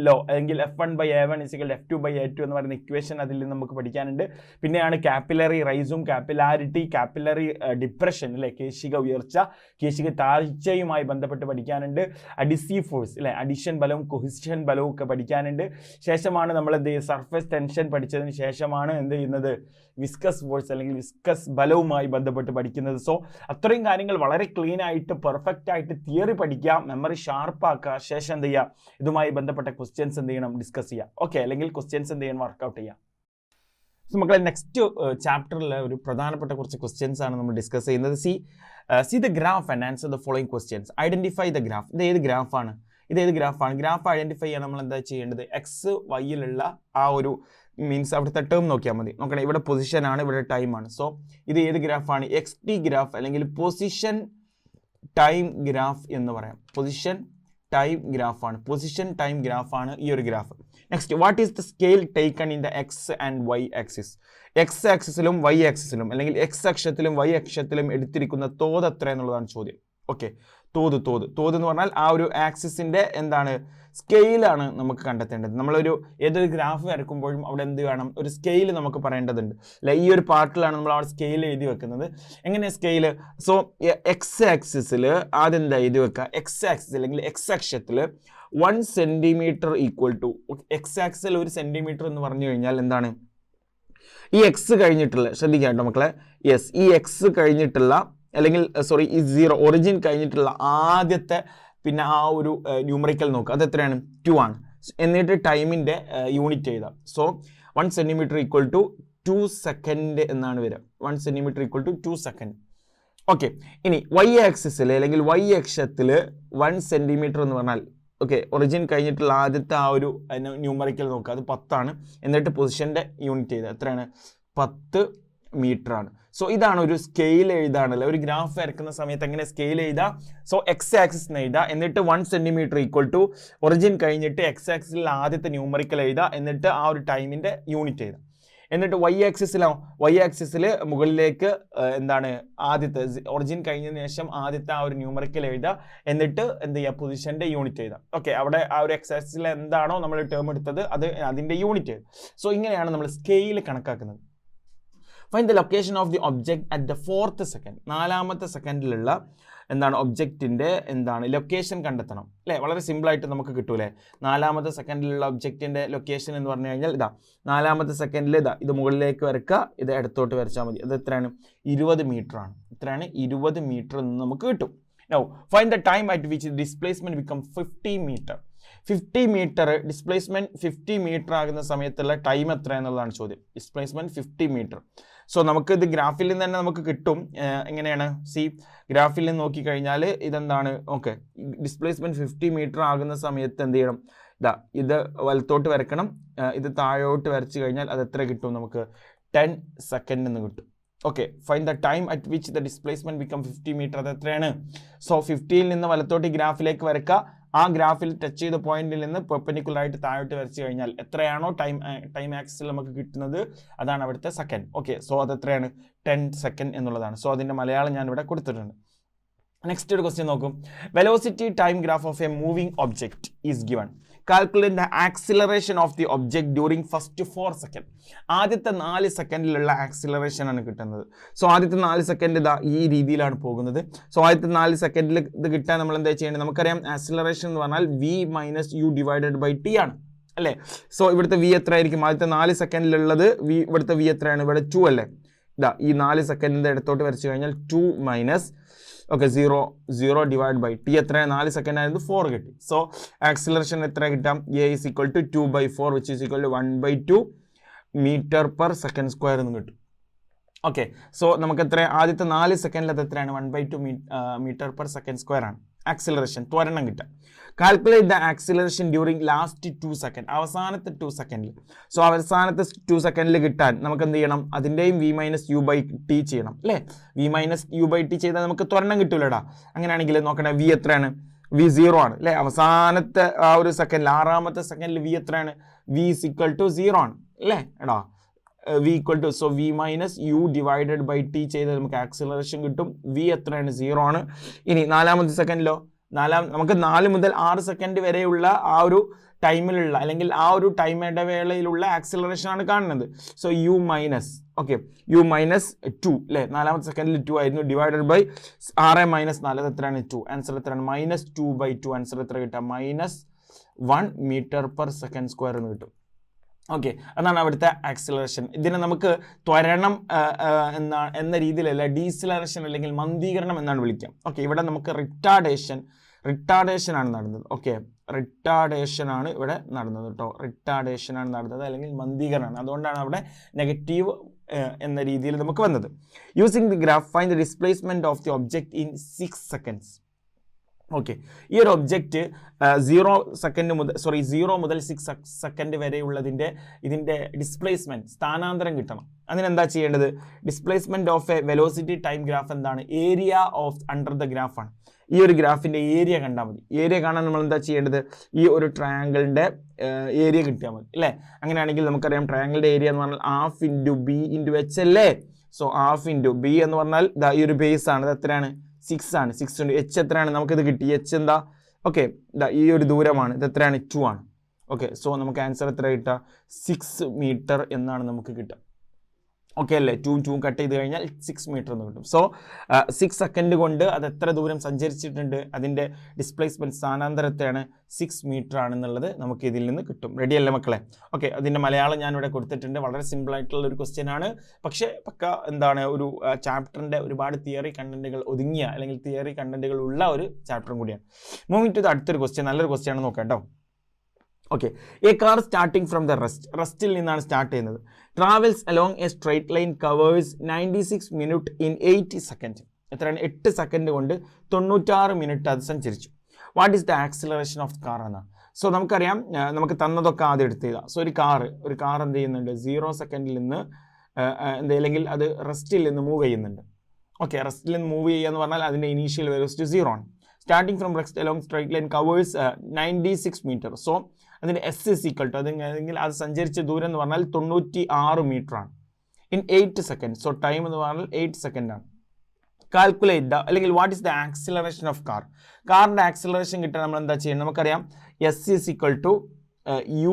ലോ അല്ലെങ്കിൽ F1/A1 = F2/A2 എന്ന് പറയുന്ന ഇക്വേഷൻ, അതിൽ നിന്ന് നമുക്ക് പഠിക്കാനുണ്ട്. പിന്നെയാണ് കാപ്പിലറി റൈസും കാപ്പിലാരിറ്റി, കാപ്പിലറി ഡിപ്രഷൻ അല്ലെ, കേശിക ഉയർച്ച, കേശിക താഴ്ചയുമായി ബന്ധപ്പെട്ട് പഠിക്കാനുണ്ട്. അഡിസീവ് ഫോഴ്സ് അല്ലെ, അഡിഷൻ ബലവും കൊഹിഷൻ ബലവും ഒക്കെ പഠിക്കാനുണ്ട്. ശേഷമാണ് നമ്മൾ എന്ത് ചെയ്യുക, സർഫേസ് ടെൻഷൻ പഠിച്ചതിന് ശേഷമാണ് എന്ത് ചെയ്യുന്നത്, വിസ്കസ് ഫോഴ്സ് അല്ലെങ്കിൽ വിസ്കസ് ബലവുമായി ബന്ധപ്പെട്ട് പഠിക്കുന്നത്. സോ അത്രയും കാര്യങ്ങൾ വളരെ ക്ലീൻ ആയിട്ട് പെർഫെക്റ്റ് ആയിട്ട് തിയറി പഠിക്കുക, മെമ്മറി ഷാർപ്പാക്കുക. ശേഷം എന്ത് ചെയ്യുക, ഇതുമായി ബന്ധപ്പെട്ട ക്വസ്റ്റ്യൻസ് എന്ത് ചെയ്യണം, ഡിസ്കസ് ചെയ്യുക. ഓക്കെ, അല്ലെങ്കിൽ ക്വസ്റ്റ്യൻസ് എന്ത് ചെയ്യണം, വർക്ക്ഔട്ട് ചെയ്യുക. സോ മക്കളെ, നെക്സ്റ്റ് ചാപ്റ്ററിൽ ഒരു പ്രധാനപ്പെട്ട കുറച്ച് ക്വസ്റ്റ്യൻസ് ആണ് നമ്മൾ ഡിസ്കസ് ചെയ്യുന്നത്. C the graph and answer the following questions. Identify the graph. ഇത് ഏത് ഗ്രാഫാണ്? ഗ്രാഫ് ഐഡന്റിഫൈ ചെയ്യാൻ നമ്മൾ എന്താ ചെയ്യേണ്ടത്, എക്സ് വൈയിലുള്ള ആ ഒരു മീൻസ് അവിടുത്തെ ടേം നോക്കിയാൽ മതി. നോക്കണം, ഇവിടെ പൊസിഷൻ ആണ്, ഇവിടെ ടൈം ആണ്. സോ ഇത് ഏത് ഗ്രാഫാണ്? XT ഗ്രാഫ് അല്ലെങ്കിൽ പൊസിഷൻ ടൈം ഗ്രാഫ് എന്ന് പറയാം. പൊസിഷൻ ടൈം ഗ്രാഫാണ് ഈ ഒരു graph. Next, what is the scale taken in the X and Y axis? X ആക്സിസിലും വൈ ആക്സിസിലും അല്ലെങ്കിൽ എക്സ് അക്ഷത്തിലും വൈ അക്ഷത്തിലും എടുത്തിരിക്കുന്ന തോത് എത്ര എന്നുള്ളതാണ് ചോദ്യം. ഓക്കെ, തോത് എന്ന് പറഞ്ഞാൽ ആ ഒരു ആക്സിസിന്റെ എന്താണ്, സ്കെയിലാണ് നമുക്ക് കണ്ടെത്തേണ്ടത്. നമ്മളൊരു ഏതൊരു ഗ്രാഫ് വരക്കുമ്പോഴും അവിടെ എന്ത് വേണം, ഒരു സ്കെയിൽ നമുക്ക് പറയേണ്ടതുണ്ട് അല്ലെ. ഈ ഒരു പാർട്ടിലാണ് നമ്മൾ അവിടെ സ്കെയിൽ എഴുതി വെക്കുന്നത്. എങ്ങനെയാണ് സ്കെയിൽ? സോ എക്സ് ആക്സിസിൽ ആദ്യം എന്താ എഴുതി വെക്കുക, എക്സ് ആക്സിസ് അല്ലെങ്കിൽ എക്സ് അക്ഷത്തിൽ 1 centimetre equal to, x axis 1 centimetre എന്ന് പറഞ്ഞു കഴിഞ്ഞാൽ എന്താണ്, ഈ എക്സ് കഴിഞ്ഞിട്ടുള്ള, ശ്രദ്ധിക്കാം കേട്ടോ മക്കളെ, യെസ്, ഈ എക്സ് കഴിഞ്ഞിട്ടുള്ള അല്ലെങ്കിൽ സോറി ഈ 0 ഒറിജിൻ കഴിഞ്ഞിട്ടുള്ള ആദ്യത്തെ പിന്നെ ആ ഒരു ന്യൂമറിക്കൽ നോക്കുക, അത് എത്രയാണ്, 2 ആണ്. എന്നിട്ട് ടൈമിൻ്റെ യൂണിറ്റ് എഴുതാം. So 1 centimetre equal to 2 second എന്നാണ് വരിക. 1 centimetre equal to 2 second. Okay, ഇനി വൈ ആക്സിസിൽ അല്ലെങ്കിൽ വൈ അക്ഷത്തിൽ 1 സെന്റിമീറ്റർ എന്ന് പറഞ്ഞാൽ ഓക്കെ, ഒറിജിൻ കഴിഞ്ഞിട്ടുള്ള ആദ്യത്തെ ആ ഒരു ന്യൂമറിക്കൽ നോക്കുക, അത് 10 ആണ്. എന്നിട്ട് പൊസിഷൻ്റെ യൂണിറ്റ് ചെയ്ത് എത്രയാണ്, 10 മീറ്റർ ആണ്. സോ ഇതാണ് ഒരു സ്കെയിൽ എഴുതാണല്ലോ, ഒരു ഗ്രാഫ് വരക്കുന്ന സമയത്ത് എങ്ങനെ സ്കെയിൽ എഴുതാം. സോ എക്സ് ആക്സിസ് എഴുതുക, എന്നിട്ട് 1 സെന്റിമീറ്റർ ഈക്വൽ ടു ഒറിജിൻ കഴിഞ്ഞിട്ട് എക്സ് ആക്സിസിൽ ആദ്യത്തെ ന്യൂമറിക്കൽ എഴുതുക, എന്നിട്ട് ആ ഒരു ടൈമിൻ്റെ യൂണിറ്റ് എഴുതാം. എന്നിട്ട് വൈ ആക്സിസിൽ മുകളിലേക്ക് എന്താണ്, ആദ്യത്തെ ഒറിജിൻ കഴിഞ്ഞതിന് ശേഷം ആദ്യത്തെ ആ ഒരു ന്യൂമറിക്കൽ എഴുതുക, എന്നിട്ട് എന്ത് ചെയ്യുക, പൊസിഷൻ്റെ യൂണിറ്റ് എഴുതാം. ഓക്കെ, അവിടെ ആ ഒരു എക്സ് ആക്സിസിൽ എന്താണോ നമ്മൾ ടേം എടുത്തത് അത് അതിൻ്റെ യൂണിറ്റ് എഴുതും. സോ ഇങ്ങനെയാണ് നമ്മൾ സ്കെയിൽ കണക്കാക്കുന്നത്. Find the location of the object at the 4th second. 4ാമത്തെ സെക്കൻഡിലുള്ള എന്താണ് ഒബ്ജക്റ്റിൻ്റെ എന്താണ് ലൊക്കേഷൻ കണ്ടെത്തണം അല്ലേ. വളരെ സിമ്പിളായിട്ട് നമുക്ക് കിട്ടൂലേ. 4ാമത്തെ സെക്കൻഡിലുള്ള ഒബ്ജക്റ്റിൻ്റെ ലൊക്കേഷൻ എന്ന് പറഞ്ഞു കഴിഞ്ഞാൽ ഇതാ 4ാമത്തെ സെക്കൻഡിൽ ഇത് മുകളിലേക്ക് വരക്കുക, ഇത് ഇടത്തോട്ട് വരച്ചാൽ മതി. അത് എത്രയാണ്, 20 മീറ്റർ ആണ്. എത്രയാണ്, 20 മീറ്റർ എന്ന് നമുക്ക് കിട്ടും. Now find the time at which displacement become 50 metre. 50 metre displacement 50 metre ആകുന്ന സമയത്തുള്ള ടൈം എത്ര എന്നുള്ളതാണ് ചോദ്യം. Displacement 50 metre. സോ നമുക്ക് ഇത് ഗ്രാഫിൽ നിന്ന് തന്നെ നമുക്ക് കിട്ടും. എങ്ങനെയാണ്, ഗ്രാഫിൽ നിന്ന് നോക്കിക്കഴിഞ്ഞാൽ ഇതെന്താണ്, ഓക്കെ, ഡിസ്പ്ലേസ്മെന്റ് 50 മീറ്റർ ആകുന്ന സമയത്ത് എന്ത് ചെയ്യണം, ഇത് വലത്തോട്ട് വരക്കണം, ഇത് താഴോട്ട് വരച്ചു കഴിഞ്ഞാൽ അത് എത്ര കിട്ടും നമുക്ക്, 10 സെക്കൻഡ് എന്ന് കിട്ടും. Okay, find the time at which the displacement become 50 metre. അത് എത്രയാണ്? സോ 50യിൽ നിന്ന് വലത്തോട്ട് ഗ്രാഫിലേക്ക് വരക്കുക, ആ ഗ്രാഫിൽ ടച്ച് ചെയ്ത പോയിന്റിൽ നിന്ന് പെർപെൻഡിക്കുലർ ആയിട്ട് താഴോട്ട് വരച്ചു കഴിഞ്ഞാൽ എത്രയാണോ ടൈം ആക്സിൽ നമുക്ക് കിട്ടുന്നത് അതാണ് അവിടുത്തെ സെക്കൻഡ്. ഓക്കെ, സോ അത് എത്രയാണ്? 10 സെക്കൻഡ് എന്നുള്ളതാണ്. സോ അതിൻ്റെ മലയാളം ഞാൻ ഇവിടെ കൊടുത്തിട്ടുണ്ട്. നെക്സ്റ്റ് ഒരു ക്വസ്റ്റ്യൻ നോക്കും. Velocity time graph of A moving object is given. Calculate the acceleration of the object during first 4 second. ആദ്യത്തെ 4 സെക്കൻഡിലുള്ള ആക്സിലറേഷൻ ആണ് കിട്ടുന്നത്. സോ ആദ്യത്തെ 4 സെക്കൻഡ് ഇതാ ഈ രീതിയിലാണ് പോകുന്നത്. സോ ആദ്യത്തെ 4 സെക്കൻഡിൽ ഇത് കിട്ടാൻ നമ്മൾ എന്താ ചെയ്യേണ്ടത്? നമുക്കറിയാം ആക്സിലറേഷൻ എന്ന് പറഞ്ഞാൽ v - u / t ആണ് അല്ലേ? സോ ഇവിടുത്തെ v എത്ര ആയിരിക്കും? ആദ്യത്തെ 4 സെക്കൻഡിലുള്ളത് ഇവിടുത്തെ v എത്രയാണ്? ഇവിടെ 2 അല്ലേ? ഇതാ ഈ 4 സെക്കൻഡിൻ്റെ ഇടത്തോട്ട് വരച്ചു കഴിഞ്ഞാൽ 2 - 0 / t എത്ര? 4 സെക്കൻഡ് ആയത് 4 കിട്ടി. സോ ആക്സിലറേഷൻ എത്ര കിട്ടാം? a = 2/4 which is equal to 1/2 m/s² എന്ന് കിട്ടും. ഓക്കെ, സോ നമുക്ക് എത്ര? ആദ്യത്തെ 4 സെക്കൻഡിൽ അത് എത്രയാണ്? 1/2 m/s² ആണ് ആക്സിലറേഷൻ, ത്വരണം കിട്ടുക. Calculate the acceleration during last 2 second, അവസാനത്തെ 2 സെക്കൻഡിൽ. സോ അവസാനത്തെ 2 സെക്കൻഡിൽ കിട്ടാൻ നമുക്ക് എന്ത് ചെയ്യണം? അതിൻ്റെയും v - u/t ചെയ്യണം അല്ലേ? v - u/t ചെയ്താൽ നമുക്ക് ത്വരണം കിട്ടൂലടാ. അങ്ങനെയാണെങ്കിൽ നോക്കണേ, v എത്രയാണ്? v 0 ആണ് അല്ലേ? അവസാനത്തെ ആ ഒരു സെക്കൻഡിൽ, 6ാമത്തെ സെക്കൻഡിൽ v എത്രയാണ്? v = 0 ആണ് അല്ലേ എടാ? v = so v - u / t ചെയ്താൽ നമുക്ക് ആക്സിലറേഷൻ കിട്ടും. v എത്രയാണ്? 0 ആണ്. ഇനി 4ാമത്തെ സെക്കൻഡിലോ? നമുക്ക് 4 മുതൽ 6 സെക്കൻഡ് വരെയുള്ള ആ ഒരു ടൈമിലുള്ള അല്ലെങ്കിൽ ആ ഒരു ടൈം ഇടവേളയിലുള്ള ആക്സിലറേഷൻ ആണ് കാണുന്നത്. സോ u - u - 2 അല്ലേ? 4ാമത്തെ സെക്കൻഡിൽ 2 ആയിരുന്നു, ഡിവൈഡഡ് ബൈ 6 - 4 എത്രയാണ്? 2. ആൻസർ എത്രയാണ്? -2/2. ആൻസർ എത്ര കിട്ടുക? -1 m/s² എന്ന് കിട്ടും. ഓക്കെ, അതാണ് അവിടുത്തെ ആക്സിലറേഷൻ. ഇതിനെ നമുക്ക് ത്വരണം എന്ന രീതിയിലല്ല, ഡീസിലറേഷൻ അല്ലെങ്കിൽ മന്ദീകരണം എന്നാണ് വിളിക്കാം. ഓക്കെ, ഇവിടെ നമുക്ക് റിട്ടാർഡേഷൻ ആണ് നടന്നത്. ഓക്കെ, റിട്ടാർഡേഷൻ ആണ് ഇവിടെ നടന്നത് കേട്ടോ. റിട്ടാർഡേഷൻ ആണ് നടന്നത് അല്ലെങ്കിൽ മന്ദീകരണമാണ്. അതുകൊണ്ടാണ് അവിടെ നെഗറ്റീവ് എന്ന രീതിയിൽ നമുക്ക് വന്നത്. Using the graph find the displacement of the object in 6 seconds. Okay, ഈ ഒരു ഒബ്ജക്റ്റ് 0 മുതൽ 6 സെക്കൻഡ് ഇതിൻ്റെ ഡിസ്പ്ലേസ്മെൻറ്റ് സ്ഥാനാന്തരം കിട്ടണം. അതിനെന്താ ചെയ്യേണ്ടത്? Displacement of a velocity time graph എന്താണ്? ഏരിയ ഓഫ് അണ്ടർ ദ ഗ്രാഫാണ്. ഈ ഒരു ഗ്രാഫിൻ്റെ ഏരിയ കണ്ടാൽ മതി. ഏരിയ കാണാൻ നമ്മൾ എന്താ ചെയ്യേണ്ടത്? ഈ ഒരു ട്രയാങ്കിളിൻ്റെ ഏരിയ കിട്ടിയാൽ മതി അല്ലേ? അങ്ങനെയാണെങ്കിൽ നമുക്കറിയാം ട്രയാങ്കിളിൻ്റെ ഏരിയ എന്ന് പറഞ്ഞാൽ ½ × b × h അല്ലേ? സോ ½ × b എന്ന് പറഞ്ഞാൽ ഈ ഒരു ബേസ് ആണ്. ഇത് എത്രയാണ്? 6 ആണ്. 6 × h എത്രയാണ്? നമുക്കിത് കിട്ടി. h എന്താ? ഓക്കെ, ഈ ഒരു ദൂരമാണ്. ഇത് എത്രയാണ്? 2 ആണ്. ഓക്കെ, സോ നമുക്ക് ആൻസർ എത്ര കിട്ടുക? 6 മീറ്റർ എന്നാണ് നമുക്ക് കിട്ടുക. ഓക്കെ അല്ലേ? 2 കട്ട് ചെയ്ത് കഴിഞ്ഞാൽ 6 മീറ്റർ എന്ന് കിട്ടും. സോ 6 സെക്കൻഡ് കൊണ്ട് അത് എത്ര ദൂരം സഞ്ചരിച്ചിട്ടുണ്ട്, അതിൻ്റെ ഡിസ്പ്ലേസ്മെൻറ്റ് സ്ഥാനാന്തരത്തെയാണ് 6 മീറ്റർ ആണെന്നുള്ളത് നമുക്ക് ഇതിൽ നിന്ന് കിട്ടും. റെഡി അല്ലേ മക്കളെ? ഓക്കെ, അതിൻ്റെ മലയാളം ഞാനിവിടെ കൊടുത്തിട്ടുണ്ട്. വളരെ സിമ്പിൾ ആയിട്ടുള്ള ഒരു ക്വസ്റ്റ്യൻ ആണ്. പക്ഷേ എന്താണ് ഒരു ചാപ്റ്ററിൻ്റെ ഒരുപാട് തിയറി കണ്ടന്റുകൾ ഒതുങ്ങിയ അല്ലെങ്കിൽ തിയറി കണ്ടന്റുകൾ ഉള്ള ഒരു ചാപ്റ്ററും കൂടിയാണ്. മൂവിങ് ടു അടുത്തൊരു ക്വസ്റ്റ്യൻ, നല്ലൊരു ക്വസ്റ്റ്യൻ ആണ്, നോക്കാം കേട്ടോ. Okay, a car starting from the റെസ്റ്റിൽ നിന്നാണ് സ്റ്റാർട്ട് ചെയ്യുന്നത്. Travels along a straight line covers 96 minute in 80 second. എത്രയാണ്? 8 സെക്കൻഡ് കൊണ്ട് 96 മിനിറ്റ് അത് സഞ്ചരിച്ചു. What is the acceleration of car എന്നാണ്. സോ നമുക്കറിയാം, നമുക്ക് തന്നതൊക്കെ ആദ്യം എടുത്തുക. സോ ഒരു കാർ എന്ത് ചെയ്യുന്നുണ്ട്? 0 സെക്കൻഡിൽ നിന്ന് അല്ലെങ്കിൽ അത് റെസ്റ്റിൽ നിന്ന് മൂവ് ചെയ്യുന്നുണ്ട്. ഓക്കെ, റെസ്റ്റിൽ നിന്ന് മൂവ് ചെയ്യുക എന്ന് പറഞ്ഞാൽ അതിൻ്റെ ഇനീഷ്യൽ വെലോസിറ്റി 0 ആണ്. Starting from rest along straight line covers 96 metre. So അതിൻ്റെ S = അല്ലെങ്കിൽ അത് സഞ്ചരിച്ച ദൂരം എന്ന് പറഞ്ഞാൽ 96 മീറ്റർ ആണ് ഇൻ 8 സെക്കൻഡ്. സോ ടൈം എന്ന് പറഞ്ഞാൽ 8 സെക്കൻഡ് ആണ്. കാൽക്കുലേറ്റ് ദ അല്ലെങ്കിൽ what is the acceleration of car. കാറിൻ്റെ ആക്സിലറേഷൻ കിട്ടാൻ നമ്മൾ എന്താ ചെയ്യുന്നത്? നമുക്കറിയാം S =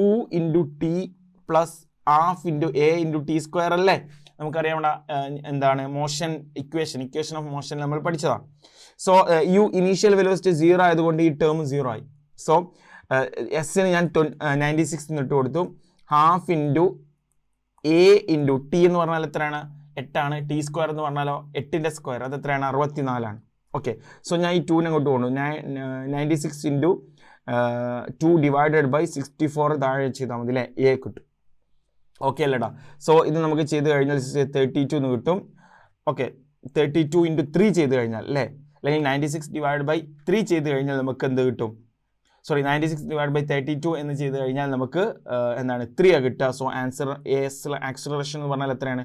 u × t + ½ × a × t² അല്ലേ? നമുക്കറിയാം ഇവിടെ എന്താണ് മോഷൻ ഇക്വേഷൻ ഓഫ് മോഷൻ നമ്മൾ പഠിച്ചതാണ്. സോ u ഇനീഷ്യൽ വെലോസിറ്റി 0 ആയതുകൊണ്ട് ഈ ടേം 0 ആയി. സോ എസ്സിന് ഞാൻ 96 എന്നിട്ട് കൊടുത്തു. ½ × a × t എന്ന് പറഞ്ഞാൽ എത്രയാണ്? 8 ആണ്. t² എന്ന് പറഞ്ഞാലോ 8ൻ്റെ സ്ക്വയർ, അത് എത്രയാണ്? 64 ആണ്. ഓക്കെ, സോ ഞാൻ ഈ 2 അങ്ങോട്ട് കൊണ്ടു. 96 × 2 ഡിവൈഡഡ് ബൈ 64 താഴെ ചെയ്താൽ മതി അല്ലേ? a കിട്ടും. ഓക്കെ അല്ലേടാ? സോ ഇത് നമുക്ക് ചെയ്ത് കഴിഞ്ഞാൽ 32 എന്ന് കിട്ടും. ഓക്കെ, 32 × 3 ചെയ്ത് കഴിഞ്ഞാൽ അല്ലേ? അല്ലെങ്കിൽ 96 ഡിവൈഡ് ബൈ 3 ചെയ്ത് കഴിഞ്ഞാൽ നമുക്ക് എന്ത് കിട്ടും? 96 ഡിവൈഡ് ബൈ 32 എന്ന് ചെയ്ത് കഴിഞ്ഞാൽ നമുക്ക് എന്താണ്? 3 കിട്ടുക. സോ ആൻസർ ആക്സിലറേഷൻ എന്ന് പറഞ്ഞാൽ എത്രയാണ്?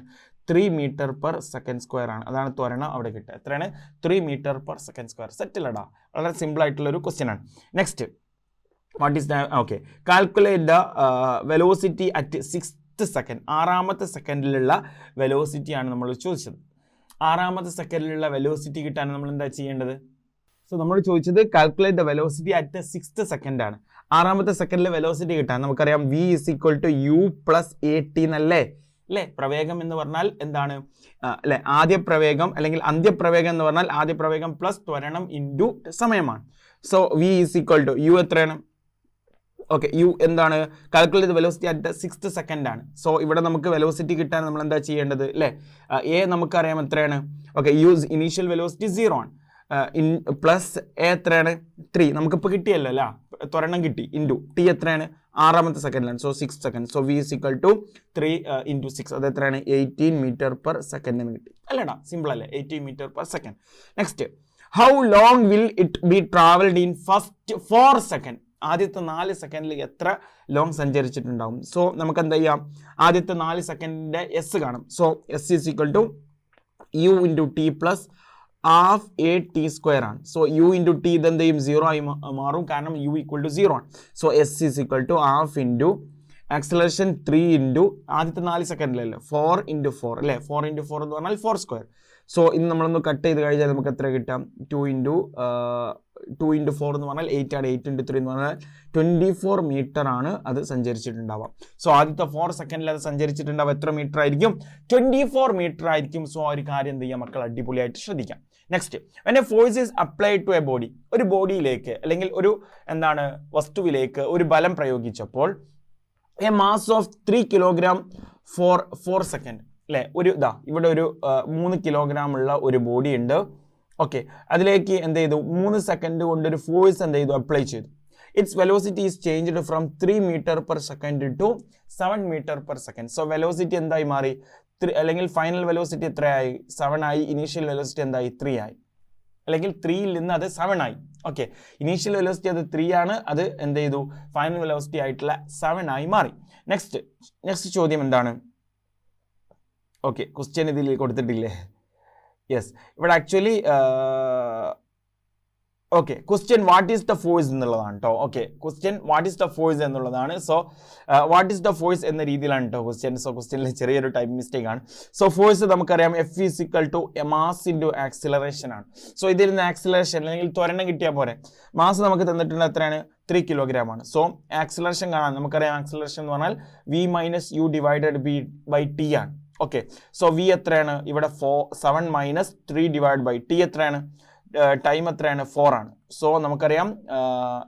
3 m/s² ആണ്. അതാണ് ത്വരണം അവിടെ കിട്ടുക. എത്രയാണ്? 3 m/s². സെറ്റിലടാ. വളരെ സിമ്പിൾ ആയിട്ടുള്ള ഒരു ക്വസ്റ്റ്യൻ ആണ്. Next what is the okay calculate the velocity at 6th second. 6ാമത്തെ സെക്കൻഡിലുള്ള വെലോസിറ്റിയാണ് നമ്മൾ ചോദിച്ചത്. 6ാമത്തെ സെക്കൻഡിലുള്ള വെലോസിറ്റി കിട്ടാൻ നമ്മൾ എന്താ ചെയ്യേണ്ടത്? സോ നമ്മൾ ചോദിച്ചത് calculate the velocity at 6th second ആണ്. 6ാമത്തെ സെക്കൻഡിലെ വെലോസിറ്റി കിട്ടാൻ നമുക്കറിയാം v = u + at എന്നല്ലേ? അല്ലേ? പ്രവേഗം എന്ന് പറഞ്ഞാൽ എന്താണ്? അല്ലെ, ആദ്യ പ്രവേഗം അല്ലെങ്കിൽ അന്ത്യപ്രവേഗം എന്ന് പറഞ്ഞാൽ ആദ്യ പ്രവേഗം പ്ലസ് ത്വരണം ഇൻറ്റു സമയമാണ്. സോ v = u എത്രയാണ്? ഓക്കെ, യു എന്താണ്? Calculate velocity at 6th second ആണ്. സോ ഇവിടെ നമുക്ക് വെലോസിറ്റി കിട്ടാൻ നമ്മൾ എന്താ ചെയ്യേണ്ടത്? അല്ലേ, എ നമുക്കറിയാം എത്രയാണ്? ഓക്കെ, യു ഇനീഷ്യൽ വെലോസിറ്റി 0 ആണ്. പ്ലസ് എ എത്രയാണ്? 3 നമുക്കിപ്പോൾ കിട്ടിയല്ലോ അല്ല, ത്വരണം കിട്ടി. ഇൻറ്റു ടി എത്രയാണ്? 6ാമത്തെ സെക്കൻഡിലാണ്. So 6 second. സോ v = 3 × 6 അത് എത്രയാണ്? 18 m/s എന്ന് കിട്ടി. അല്ലേടാ, സിമ്പിൾ അല്ലേ? 18 m/s. Next, how long will it be travelled in first 4 second? ആദ്യത്തെ 4 സെക്കൻഡിൽ എത്ര ലോങ് സഞ്ചരിച്ചിട്ടുണ്ടാവും? സോ നമുക്ക് എന്താ ചെയ്യാം? ആദ്യത്തെ 4 സെക്കൻഡിന്റെ എസ് കാണും. So S = u × t + ½ at² ആണ്. സോ u × t ഇതെന്ത് ചെയ്യും? 0 ആയി മാറും, കാരണം u = 0 ആണ്. സോ s = ½ ആക്സലറേഷൻ 3 × ആദ്യത്തെ 4 സെക്കൻഡിലല്ലേ 4 × 4 അല്ലേ? 4 × 4 എന്ന് പറഞ്ഞാൽ 4². സോ ഇന്ന് നമ്മളൊന്ന് കട്ട് ചെയ്ത് കഴിഞ്ഞാൽ നമുക്ക് എത്ര കിട്ടാം? 2 × 4 എന്ന് പറഞ്ഞാൽ 8 ആണ്. 8 × 3 എന്ന് പറഞ്ഞാൽ 24 മീറ്റർ ആണ് അത് സഞ്ചരിച്ചിട്ടുണ്ടാവാം. സോ ആദ്യത്തെ 4 സെക്കൻഡിൽ അത് സഞ്ചരിച്ചിട്ടുണ്ടാവും. എത്ര മീറ്റർ ആയിരിക്കും? 24 മീറ്റർ ആയിരിക്കും. സോ ആ ഒരു കാര്യം എന്ത് ചെയ്യാം മക്കൾ? അടിപൊളിയായിട്ട് ശ്രദ്ധിക്കാം. Next, when a force is applied to a body, ഒരു ബോഡിയിലേക്ക് അല്ലെങ്കിൽ ഒരു എന്താണ് വസ്തുവിലേക്ക് ഒരു ബലം പ്രയോഗിച്ചപ്പോൾ a mass of 3 kg for 4 seconds, അല്ലേ? ഒരു ഇവിടെ ഒരു 3 കിലോഗ്രാം ഉള്ള ഒരു ബോഡി ഉണ്ട്. ഓക്കെ, അതിലേക്ക് എന്ത് ചെയ്തു? 3 സെക്കൻഡ് കൊണ്ട് ഒരു ഫോഴ്സ് എന്ത് ചെയ്തു? അപ്ലൈ ചെയ്തു. It's velocity is changed from 3 m/s to 7 m/s. So velocity എന്തായി മാറി? അല്ലെങ്കിൽ ഫൈനൽ വെലോസിറ്റി എത്രയായി? 7 ആയി. ഇനീഷ്യൽ വെലോസിറ്റി എന്തായി? 3 ആയി. അല്ലെങ്കിൽ 3ൽ നിന്ന് അത് 7 ആയി. ഓക്കെ, ഇനീഷ്യൽ വെലോസിറ്റി അത് 3 ആണ്, അത് എന്ത് ചെയ്തു? ഫൈനൽ വെലോസിറ്റി ആയിട്ടുള്ള 7 ആയി മാറി. നെക്സ്റ്റ് ചോദ്യം എന്താണ്? ഓക്കെ, ക്വസ്റ്റ്യൻ ഇതിൽ കൊടുത്തിട്ടില്ലേ? യെസ്, ഇവിടെ actually okay, question what is the force എന്നുള്ളതാണ് കേട്ടോ. Okay, question what is the force എന്നുള്ളതാണ്. So what is the force എന്ന രീതിയിലാണ് കേട്ടോ ക്വസ്റ്റ്യൻ. സോ ക്വസ്റ്റ്യനിൽ ചെറിയൊരു ടൈപ്പ് മിസ്റ്റേക്ക് ആണ്. സോ ഫോഴ്സ് നമുക്കറിയാം F = മാസ് ഇൻറ്റു ആക്സിലറേഷൻ ആണ്. സോ ഇതിൽ നിന്ന് ആക്സിലറേഷൻ അല്ലെങ്കിൽ ത്വരണം കിട്ടിയാൽ പോരെ. മാസ് നമുക്ക് തന്നിട്ടുണ്ട് എത്രയാണ്? 3 കിലോഗ്രാം ആണ്. സോ ആക്സിലറേഷൻ കാണാൻ നമുക്കറിയാം, ആക്സിലറേഷൻ എന്ന് പറഞ്ഞാൽ v - u / t ആണ്. ഓക്കെ, സോ v എത്രയാണ്? ഇവിടെ 7 - 3 / t എത്രയാണ്? ടൈം എത്രയാണ്? 4 ആണ്. സോ നമുക്കറിയാം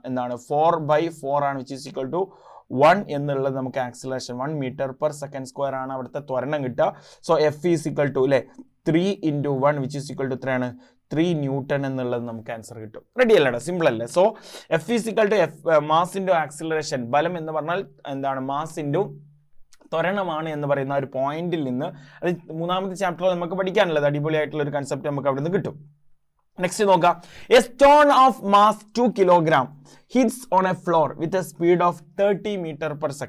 എന്താണ്? 4/4 ആണ്, which is equal to 1 എന്നുള്ളത് നമുക്ക് ആക്സിലറേഷൻ 1 m/s² ആണ് അവിടുത്തെ ത്വരണം കിട്ടുക. സോ F = അല്ലേ 3 × 1 which is equal to എത്രയാണ്? 3 ന്യൂട്ടൺ എന്നുള്ളത് നമുക്ക് ആൻസർ കിട്ടും. റെഡി അല്ലേടാ? സിമ്പിൾ അല്ലേ? So F = mass into acceleration. ബലം എന്ന് പറഞ്ഞാൽ എന്താണ്? മാസ് ഇൻറ്റു ത്വരണമാണ് എന്ന് പറയുന്ന ഒരു പോയിന്റിൽ നിന്ന്, അത് 3ാമത്തെ ചാപ്റ്ററിൽ നമുക്ക് പഠിക്കാനുള്ളത് അടിപൊളിയായിട്ടുള്ള ഒരു കൺസെപ്റ്റ് നമുക്ക് അവിടെ നിന്ന് കിട്ടും. നെക്സ്റ്റ് നോക്കാം. A stone of mass 2 kg hits on a floor with a speed of 30 m/s.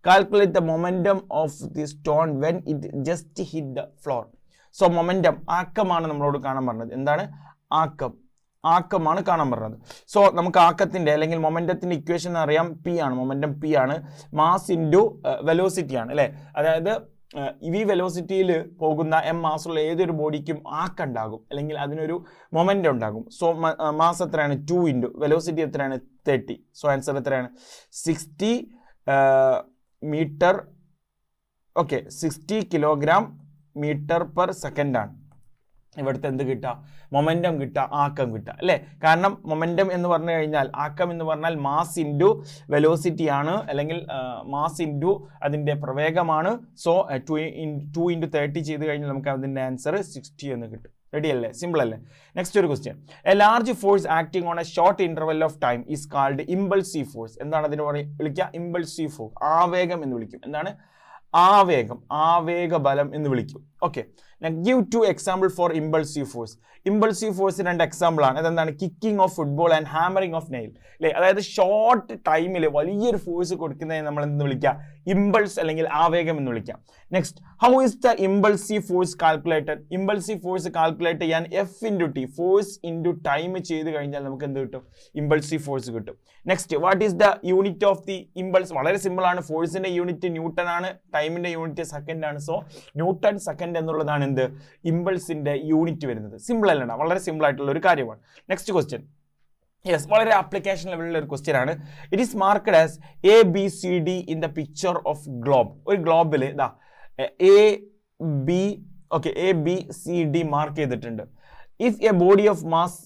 Calculate the momentum of the stone when it just hit the floor. So momentum, ആക്കമാണ് നമ്മളോട് കാണാൻ പറഞ്ഞത്. എന്താണ്? ആക്കമാണ് കാണാൻ പറഞ്ഞത്. സോ നമുക്ക് ആക്കത്തിന്റെ അല്ലെങ്കിൽ മൊമെന്റത്തിന്റെ ഇക്വേഷൻ അറിയാം, പി ആണ്. മൊമെന്റം പി ആണ്, മാസ് ഇൻറ്റു വെലോസിറ്റി ആണ് അല്ലേ? അതായത് ഈ വെലോസിറ്റിയിൽ പോകുന്ന മാസുള്ള ഏതൊരു ബോഡിക്കും ആക്കുണ്ടാകും അല്ലെങ്കിൽ അതിനൊരു മൊമെന്റ് ഉണ്ടാകും. സോ മാസ് എത്രയാണ്? 2 × വെലോസിറ്റി എത്രയാണ്? 30. സോ ആൻസർ എത്രയാണ്? 60 മീറ്റർ. ഓക്കെ, 60 kg/s ആണ് ഇവിടുത്തെ എന്ത് കിട്ടുക? മൊമെന്റം കിട്ടുക, ആക്കം കിട്ടുക അല്ലേ? കാരണം മൊമെന്റം എന്ന് പറഞ്ഞു കഴിഞ്ഞാൽ, ആക്കം എന്ന് പറഞ്ഞാൽ മാസ് ഇൻറ്റു വെലോസിറ്റി ആണ്, അല്ലെങ്കിൽ മാസ് ഇൻറ്റു അതിൻ്റെ പ്രവേഗമാണ്. സോ 2 × 30 ചെയ്ത് കഴിഞ്ഞാൽ നമുക്ക് അതിൻ്റെ ആൻസർ 60 എന്ന് കിട്ടും. റെഡി അല്ലേ? സിമ്പിൾ അല്ലേ? നെക്സ്റ്റ് ഒരു question. A large force acting on A short interval of time is called impulsive force. എന്താണ് അതിന് വിളിക്കുക? ഇമ്പൾസീവ് ഫോഴ്സ്, ആവേഗം എന്ന് വിളിക്കും. എന്താണ്? ആവേഗ ബലം എന്ന് വിളിക്കും. Okay, give 2 example for impulsive force. Impulsive force 2 example ആണ്. അതെന്താണ്? Kicking of football and hammering of nail അല്ലേ? അതായത് ഷോർട്ട് ടൈമിൽ വലിയൊരു ഫോഴ്സ് കൊടുക്കുന്നതിന് നമ്മൾ എന്ത് വിളിക്കുക? ഇമ്പൾസ് അല്ലെങ്കിൽ ആവേഗം എന്ന് വിളിക്കാം. Next, how is the impulsive force calculated? Impulsive force calculate ചെയ്യാൻ F/T ഫോഴ്സ് ഇൻറ്റു ടൈം ചെയ്ത് കഴിഞ്ഞാൽ നമുക്ക് എന്ത് കിട്ടും? ഇമ്പൾസീവ് ഫോഴ്സ് കിട്ടും. Next, what is the unit of the impulse? വളരെ സിമ്പിൾ ആണ്. ഫോഴ്സിന്റെ യൂണിറ്റ് ന്യൂട്ടൺ ആണ്, ടൈമിന്റെ യൂണിറ്റ് സെക്കൻഡ് ആണ്. സോ ന്യൂട്ടൺ സെക്കൻഡ് എന്നുള്ളതാണ് എന്ത്? ഇമ്പൾസിന്റെ യൂണിറ്റ് വരുന്നത്. സിമ്പിൾ അല്ലടാ, വളരെ സിമ്പിൾ ആയിട്ടുള്ള ഒരു കാര്യമാണ്. നെക്സ്റ്റ് ക്വസ്റ്റ്യൻ, യെസ്, വളരെ ആപ്ലിക്കേഷൻ ലെവലിലുള്ള ഒരു ക്വസ്റ്റ്യൻ ആണ്. It is marked as ABCD in the picture of globe. ഒരു ഗ്ലോബിൽ ഇതാ ABCD മാർക്ക് ചെയ്തിട്ടുണ്ട്. If A body of mass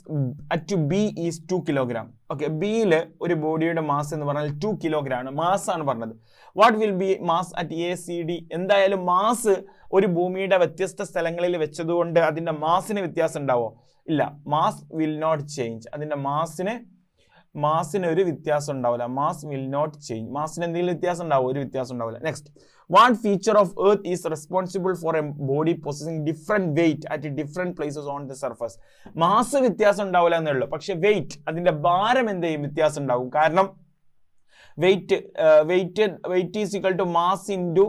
at B is 2 kilogram. Okay, ബിയിൽ ഒരു ബോഡിയുടെ മാസ് എന്ന് പറഞ്ഞാൽ 2 കിലോഗ്രാം ആണ്, മാസ് ആണ് പറഞ്ഞത്. What will B mass at ACD? എന്തായാലും മാസ് ഒരു ഭൂമിയുടെ വ്യത്യസ്ത സ്ഥലങ്ങളിൽ വെച്ചതുകൊണ്ട് അതിന്റെ മാസിന് വ്യത്യാസം ഉണ്ടാവോ? ഇല്ല, മാസ് വിൽ നോട്ട് ചേഞ്ച്. അതിന്റെ മാസിന് ഒരു വ്യത്യാസം ഉണ്ടാവില്ല. Mass will not change. മാസിന് എന്തെങ്കിലും വ്യത്യാസം ഉണ്ടാവും? ഒരു വ്യത്യാസം ഉണ്ടാവില്ല. Next, what feature of earth is responsible for a body possessing different weight at different places on the surface? Mass വ്യത്യാസം ഉണ്ടാവില്ല എന്നേ ഉള്ളൂ, പക്ഷെ വെയിറ്റ്, അതിന്റെ ഭാരം എന്ത് ചെയ്യും? വ്യത്യാസം ഉണ്ടാവും. കാരണം weight is equal to mass into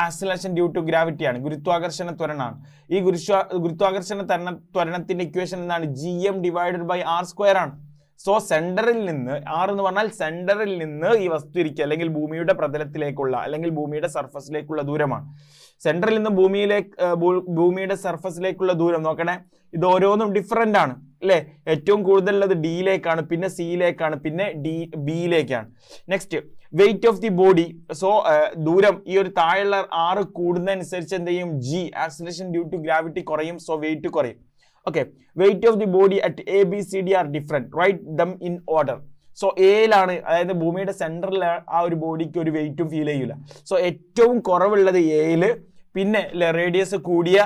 acceleration due to gravity ആണ്, ഗുരുത്വാകർഷണ ത്വരണമാണ്. ഈ ഗുരുത്വാകർഷണ ത്വരണത്തിന്റെ ഇക്വേഷൻ എന്താണ്? GM ഡിവൈഡഡ് ബൈ R² ആണ്. സോ സെന്ററിൽ നിന്ന്, R എന്ന് പറഞ്ഞാൽ സെന്ററിൽ നിന്ന് ഈ വസ്തു ഇരിക്കുക അല്ലെങ്കിൽ ഭൂമിയുടെ പ്രതലത്തിലേക്കുള്ള അല്ലെങ്കിൽ ഭൂമിയുടെ സർഫസിലേക്കുള്ള ദൂരമാണ്. സെന്ററിൽ നിന്ന് ഭൂമിയുടെ സർഫസിലേക്കുള്ള ദൂരം നോക്കണേ, ഇത് ഓരോന്നും ഡിഫറെന്റ് ആണ് അല്ലേ? ഏറ്റവും കൂടുതലുള്ളത് ഡിയിലേക്കാണ്, പിന്നെ സിയിലേക്കാണ്, പിന്നെ ബിയിലേക്കാണ്. Next, weight of the body. So ദൂരം ഈ ഒരു താഴെയുള്ള R കൂടുന്നതനുസരിച്ച് എന്ത് ചെയ്യും? G, acceleration due to gravity കുറയും. സോ വെയിറ്റ് കുറയും. Okay, weight of the body at ABCD are different. Write them in order. So എയിലാണ്, അതായത് ഭൂമിയുടെ സെന്ററിൽ ആ ഒരു ബോഡിക്ക് ഒരു വെയിറ്റും ഫീൽ ചെയ്യില്ല. സോ ഏറ്റവും കുറവുള്ളത് എയിൽ, പിന്നെ റേഡിയസ് കൂടിയ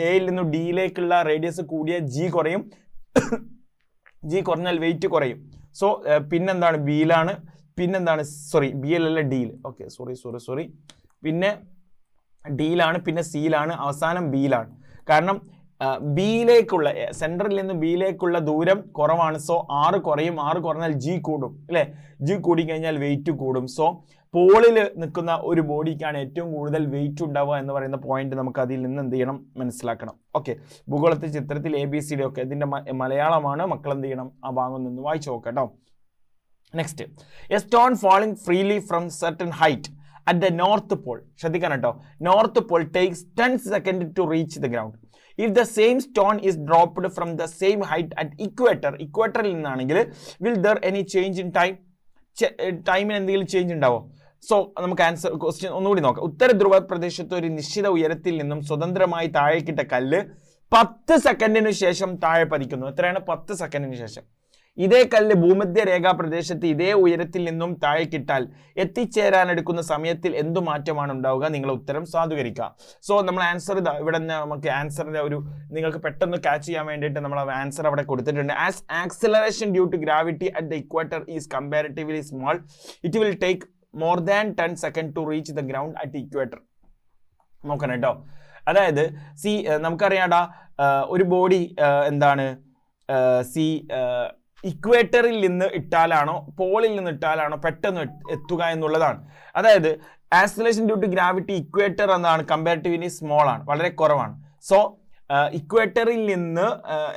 എയിൽ നിന്ന് ഡിയിലേക്കുള്ള റേഡിയസ് കൂടിയ G കുറയും. G കുറഞ്ഞാൽ വെയിറ്റ് കുറയും. സോ പിന്നെന്താണ്? ബിയിലാണ്. പിന്നെന്താണ്? സോറി, ബിയിൽ അല്ല, ഡിയിൽ. ഓക്കെ, സോറി, പിന്നെ ഡിയിലാണ്, പിന്നെ സിയിലാണ്, അവസാനം ബിയിലാണ്. കാരണം ബിയിലേക്കുള്ള, സെൻട്രൽ നിന്ന് ബിയിലേക്കുള്ള ദൂരം കുറവാണ്. സോ R കുറയും. R കുറഞ്ഞാൽ G കൂടും അല്ലേ? G കൂടിക്കഴിഞ്ഞാൽ വെയിറ്റ് കൂടും. സോ പോളിൽ നിൽക്കുന്ന ഒരു ബോഡിക്കാണ് ഏറ്റവും കൂടുതൽ വെയിറ്റ് ഉണ്ടാവുക എന്ന് പറയുന്ന പോയിന്റ് നമുക്ക് അതിൽ നിന്ന് എന്ത് ചെയ്യണം? മനസ്സിലാക്കണം. ഓക്കെ, ഭൂഗോളത്തെ ചിത്രത്തിൽ ABCD ഒക്കെ ഇതിന്റെ മലയാളമാണ്. മക്കൾ എന്ത് ചെയ്യണം? ആ ഭാഗം നിന്ന് വായിച്ചു നോക്കാം കേട്ടോ. Next, a stone falling freely from certain height at the north pole. ശ്രദ്ധിക്കണം കേട്ടോ, north pole takes 10 second to reach the ground. If the same stone is dropped from the same height at equator, ഇക്വേറ്ററിൽ നിന്നാണെങ്കിൽ will there any change in time? ടൈമിന് എന്തെങ്കിലും change ഉണ്ടാവോ? So നമുക്ക് answer question ഒന്നുകൂടി നോക്കാം. ഉത്തര ധ്രുവ പ്രദേശത്ത് ഒരു നിശ്ചിത ഉയരത്തിൽ നിന്നും സ്വതന്ത്രമായി താഴേക്കിട്ട കല്ല് 10 സെക്കൻഡിന് ശേഷം താഴെ പതിക്കുന്നു. എത്രയാണ്? 10 സെക്കൻഡിന് ശേഷം. ഇതേ കല്ല് ഭൂമധ്യരേഖാ പ്രദേശത്ത് ഇതേ ഉയരത്തിൽ നിന്നും താഴേക്കിട്ടാൽ എത്തിച്ചേരാനെടുക്കുന്ന സമയത്തിൽ എന്തു മാറ്റമാണ് ഉണ്ടാവുക? നിങ്ങളുടെ ഉത്തരം സാധൂകരിക്കുക. സോ നമ്മൾ ആൻസർ ഇതാ ഇവിടെ നമുക്ക് ആൻസറിന്റെ ഒരു നിങ്ങൾക്ക് പെട്ടെന്ന് ക്യാച്ച് ചെയ്യാൻ വേണ്ടിയിട്ട് നമ്മൾ ആൻസർ അവിടെ കൊടുത്തിട്ടുണ്ട്. As acceleration due to gravity at the equator is comparatively small, it will take more than 10 second to reach the ground at equator. നോക്കണം കേട്ടോ. അതായത് നമുക്കറിയാടാ, ഒരു ബോഡി എന്താണ് ഇക്വേറ്ററിൽ നിന്ന് ഇട്ടാലാണോ പോളിൽ നിന്ന് ഇട്ടാലാണോ പെട്ടെന്ന് എത്തുക എന്നുള്ളതാണ്. അതായത് acceleration due to gravity equator എന്താണ്? കമ്പാരിറ്റീവ്ലി സ്മോൾ ആണ്, വളരെ കുറവാണ്. സോ ഇക്വേറ്ററിൽ നിന്ന്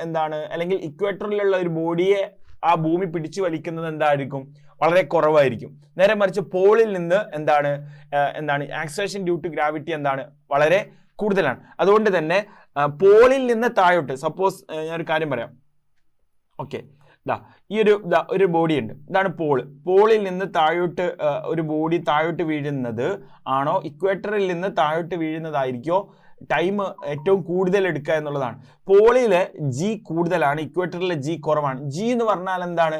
എന്താണ്, അല്ലെങ്കിൽ ഇക്വേറ്ററിലുള്ള ഒരു ബോഡിയെ ആ ഭൂമി പിടിച്ചു വലിക്കുന്നത് എന്തായിരിക്കും? വളരെ കുറവായിരിക്കും. നേരെ മറിച്ച് പോളിൽ നിന്ന് എന്താണ് ആക്സിലറേഷൻ ഡ്യൂ ടു ഗ്രാവിറ്റി എന്താണ്? വളരെ കൂടുതലാണ്. അതുകൊണ്ട് തന്നെ പോളിൽ നിന്ന് താഴോട്ട്, സപ്പോസ് ഞാനൊരു കാര്യം പറയാം. ഓക്കെ, ഒരു ബോഡി ഉണ്ട്, ഇതാണ് പോളിൽ നിന്ന് താഴോട്ട് ഒരു ബോഡി താഴോട്ട് വീഴുന്നത് ആണോ ഇക്വേറ്ററിൽ നിന്ന് താഴോട്ട് വീഴുന്നതായിരിക്കോ ടൈം ഏറ്റവും കൂടുതൽ എടുക്കുക എന്നുള്ളതാണ്. പോളില് G കൂടുതലാണ്, ഇക്വേറ്ററിലെ G കുറവാണ്. G എന്ന് പറഞ്ഞാൽ എന്താണ്?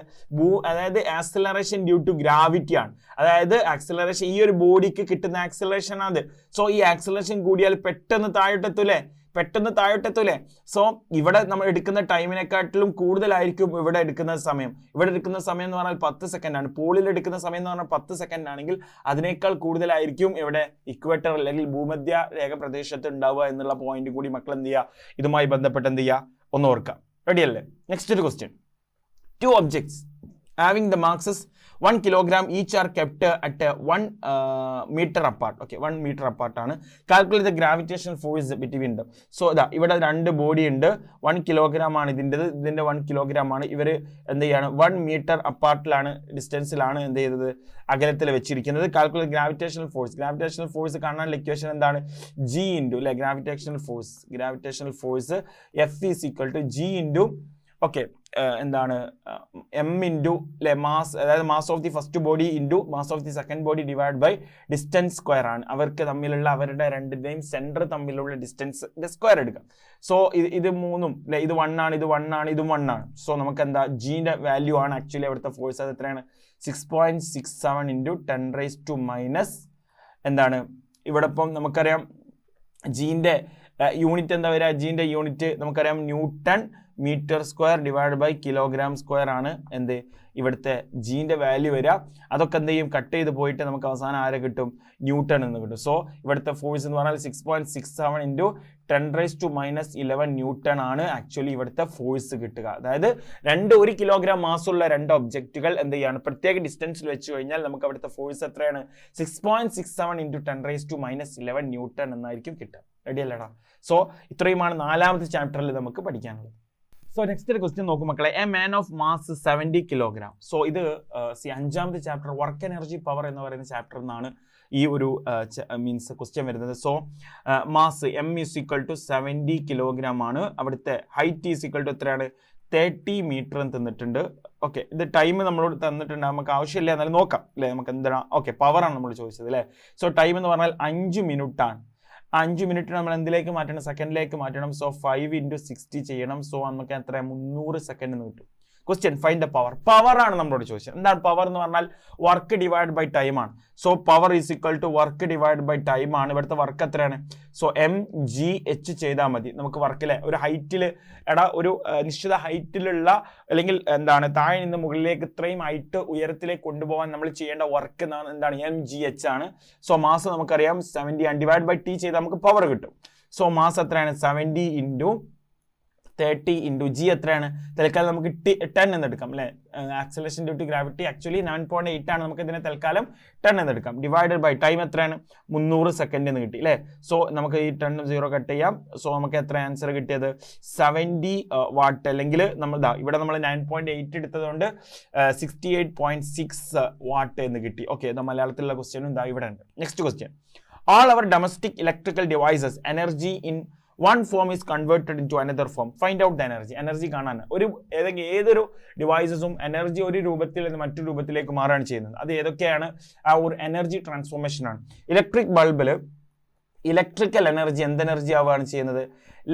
അതായത് ആക്സിലറേഷൻ ഡ്യൂ ടു ഗ്രാവിറ്റി ആണ്. അതായത് ആക്സിലറേഷൻ, ഈ ഒരു ബോഡിക്ക് കിട്ടുന്ന ആക്സിലറേഷൻ ആണ് അത്. സോ ഈ ആക്സിലറേഷൻ കൂടിയാൽ പെട്ടെന്ന് താഴോട്ടെത്തൂലേ? സോ ഇവിടെ നമ്മൾ എടുക്കുന്ന ടൈമിനെക്കാട്ടിലും കൂടുതലായിരിക്കും ഇവിടെ എടുക്കുന്ന സമയം. എന്ന് പറഞ്ഞാൽ 10 സെക്കൻഡ് ആണ്. പോളിൽ എടുക്കുന്ന സമയം എന്ന് പറഞ്ഞാൽ 10 സെക്കൻഡ് ആണെങ്കിൽ അതിനേക്കാൾ കൂടുതലായിരിക്കും ഇവിടെ ഇക്വേറ്റർ അല്ലെങ്കിൽ ഭൂമധ്യ രേഖ പ്രദേശത്ത് ഉണ്ടാവുക എന്നുള്ള പോയിന്റ് കൂടി മക്കൾ എന്ത് ചെയ്യുക? ഇതുമായി ബന്ധപ്പെട്ട് എന്ത് ചെയ്യുക? ഒന്ന് ഓർക്കാം. റെഡി അല്ലേ? നെക്സ്റ്റ് ഒരു question. 2 objects having the masses 1 kilogram each are kept at 1 meter apart. Okay, 1 meter apart ആണ്. Calculate the gravitational force between them. So ഇതാ ഇവിടെ 2 ബോഡി ഉണ്ട്. 1 kilogram ആണ് ഇതിന്റെ 1 kilogram ആണ്. ഇവർ എന്ത് ചെയ്യാണ് 1 meter അപ്പാർട്ടിലാണ് ഡിസ്റ്റൻസിലാണ് എന്ത് ചെയ്തത് അകലത്തിൽ വെച്ചിരിക്കുന്നത്. Calculate gravitational force. Gravitational force കാണാനുള്ള ഇക്വേഷൻ എന്താണ്? G ഇൻറ്റു അല്ലെ gravitational force F is equal to G into okay എന്താണ് എം ഇൻറ്റു അല്ലെ മാസ്, അതായത് mass of the first body into mass of the second body divide by distance square ആണ്. അവർക്ക് തമ്മിലുള്ള അവരുടെ രണ്ടിൻ്റെയും സെൻറ്റർ തമ്മിലുള്ള ഡിസ്റ്റൻസിന്റെ സ്ക്വയർ എടുക്കാം. സോ ഇത് മൂന്നും അല്ലെ ഇത് 1 ആണ്, ഇത് 1 ആണ്, ഇതും 1 ആണ്. സോ നമുക്ക് എന്താ ജിന്റെ വാല്യൂ ആണ് ആക്ച്വലി അവിടുത്തെ ഫോഴ്സ്. അത് എത്രയാണ്? 6.67 ഇൻറ്റു 10⁻⁻. എന്താണ് ഇവിടെ ഇപ്പം നമുക്കറിയാം ജിന്റെ യൂണിറ്റ് എന്താ വരിക? ജിന്റെ യൂണിറ്റ് നമുക്കറിയാം newton metre square divide by kilogram square ആണ് എന്ത് ഇവിടുത്തെ ജിന്റെ വാല്യൂ വരിക. അതൊക്കെ എന്ത് ചെയ്യും? കട്ട് ചെയ്ത് പോയിട്ട് നമുക്ക് അവസാനം ആരെ കിട്ടും? ന്യൂട്ടൺ എന്ന് കിട്ടും. സോ ഇവിടുത്തെ ഫോഴ്സ് എന്ന് പറഞ്ഞാൽ 6.67 ഇൻറ്റു 10⁻11 ന്യൂട്ടൺ ആണ് ആക്ച്വലി ഇവിടുത്തെ ഫോഴ്സ് കിട്ടുക. അതായത് 1 കിലോഗ്രാം മാസുള്ള 2 ഒബ്ജക്റ്റുകൾ എന്ത് ചെയ്യാണ് പ്രത്യേക ഡിസ്റ്റൻസിൽ വെച്ച് കഴിഞ്ഞാൽ നമുക്ക് അവിടുത്തെ ഫോഴ്സ് എത്രയാണ്? 6.67 ഇൻറ്റു 10⁻11 ന്യൂട്ടൺ എന്നായിരിക്കും കിട്ടുക. റെഡി അല്ലേടാ? സോ ഇത്രയുമാണ് 4ാമത്തെ ചാപ്റ്ററിൽ നമുക്ക് പഠിക്കാനുള്ളത്. സോ നെക്സ്റ്റ് ക്വസ്റ്റ്യൻ നോക്കും മക്കളെ. A man of mass 70 kilogram. So ഇത് 5ാമത്തെ ചാപ്റ്റർ വർക്ക് എനർജി പവർ എന്ന് പറയുന്ന ചാപ്റ്ററിൽ നിന്നാണ് ഈ ഒരു മീൻസ് ക്വസ്റ്റ്യൻ വരുന്നത്. So mass m is equal to 70 kilogram ആണ്. അവിടുത്തെ ഹൈറ്റ് ഈസ് ഈക്വൽ ടു എത്രയാണ്? 30 മീറ്റർ എന്ന് തന്നിട്ടുണ്ട്. ഓക്കെ, ഇത് ടൈം നമ്മളോട് തന്നിട്ടുണ്ട്, നമുക്ക് ആവശ്യമില്ല എന്നാലും നോക്കാം അല്ലേ. നമുക്ക് എന്താണ് ഓക്കെ പവറാണ് നമ്മൾ ചോദിച്ചത് അല്ലേ. സോ ടൈം എന്ന് പറഞ്ഞാൽ 5 മിനിറ്റ് ആണ്. 5 മിനിറ്റ് നമ്മൾ എന്തിലേക്ക് മാറ്റണം? സെക്കൻഡിലേക്ക് മാറ്റണം. സോ 5 ഇൻറ്റു 60 ചെയ്യണം. സോ നമുക്ക് എത്ര 300 സെക്കൻഡ് എന്ന് കിട്ടും. Question find the power. Power ആണ് നമ്മളോട് ചോദിച്ചത്. എന്താണ് പവർ എന്ന് പറഞ്ഞാൽ? വർക്ക് ഡിവൈഡ് ബൈ ടൈം ആണ്. So power is equal to work divide by time ആണ്. ഇവിടുത്തെ വർക്ക് എത്രയാണ്? സോ mgh ചെയ്താൽ മതി നമുക്ക് വർക്കിലെ ഒരു ഹൈറ്റിൽ ഒരു നിശ്ചിത ഹൈറ്റിലുള്ള അല്ലെങ്കിൽ എന്താണ് താഴെ നിന്ന് മുകളിലേക്ക് ഇത്രയും ഹൈറ്റ് ഉയരത്തിലേക്ക് കൊണ്ടുപോകാൻ നമ്മൾ ചെയ്യേണ്ട വർക്ക് എന്താണ്? mgh ആണ്. സോ മാസ് നമുക്കറിയാം 70 ആണ്. ഡിവൈഡ് ബൈ ടി ചെയ്താൽ നമുക്ക് പവർ കിട്ടും. സോ മാസ് എത്രയാണ്? 70 ഇൻറ്റു 30 ഇൻറ്റു ജി എത്രയാണ്? തൽക്കാലം നമുക്ക് 10 എന്ന് എടുക്കാം അല്ലെ. Acceleration due to gravity actually 9.8 ആണ്. നമുക്ക് ഇതിനെ തൽക്കാലം 10 എന്ന് എടുക്കാം. ഡിവൈഡഡ് ബൈ ടൈം എത്രയാണ്? 300 സെക്കൻഡ് എന്ന് കിട്ടി അല്ലേ. സോ നമുക്ക് ഈ 10 0 കട്ട് ചെയ്യാം. സോ നമുക്ക് എത്ര ആൻസർ കിട്ടിയത്? 70 വാട്ട്. അല്ലെങ്കിൽ നമ്മൾ ഇവിടെ നമ്മൾ 9.8 എടുത്തതുകൊണ്ട് 68.6 വാട്ട് എന്ന് കിട്ടി. ഓക്കെ, ഇത് മലയാളത്തിലുള്ള ക്വസ്റ്റ്യനും ഇതാ ഇവിടെ ഉണ്ട്. Next question. All our domestic electrical devices energy in one form is converted into another form. Find out the energy. Energy കാണാൻ ഏതൊരു ഡിവൈസസും എനർജി ഒരു രൂപത്തിൽ നിന്ന് മറ്റൊരു രൂപത്തിലേക്ക് മാറുകയാണ് ചെയ്യുന്നത്. അത് ഏതൊക്കെയാണ്? ആ ഒരു എനർജി ട്രാൻസ്ഫോർമേഷൻ ആണ്. ഇലക്ട്രിക് ബൾബിൽ ഇലക്ട്രിക്കൽ എനർജി എന്ത് എനർജി ആവുകയാണ് ചെയ്യുന്നത്?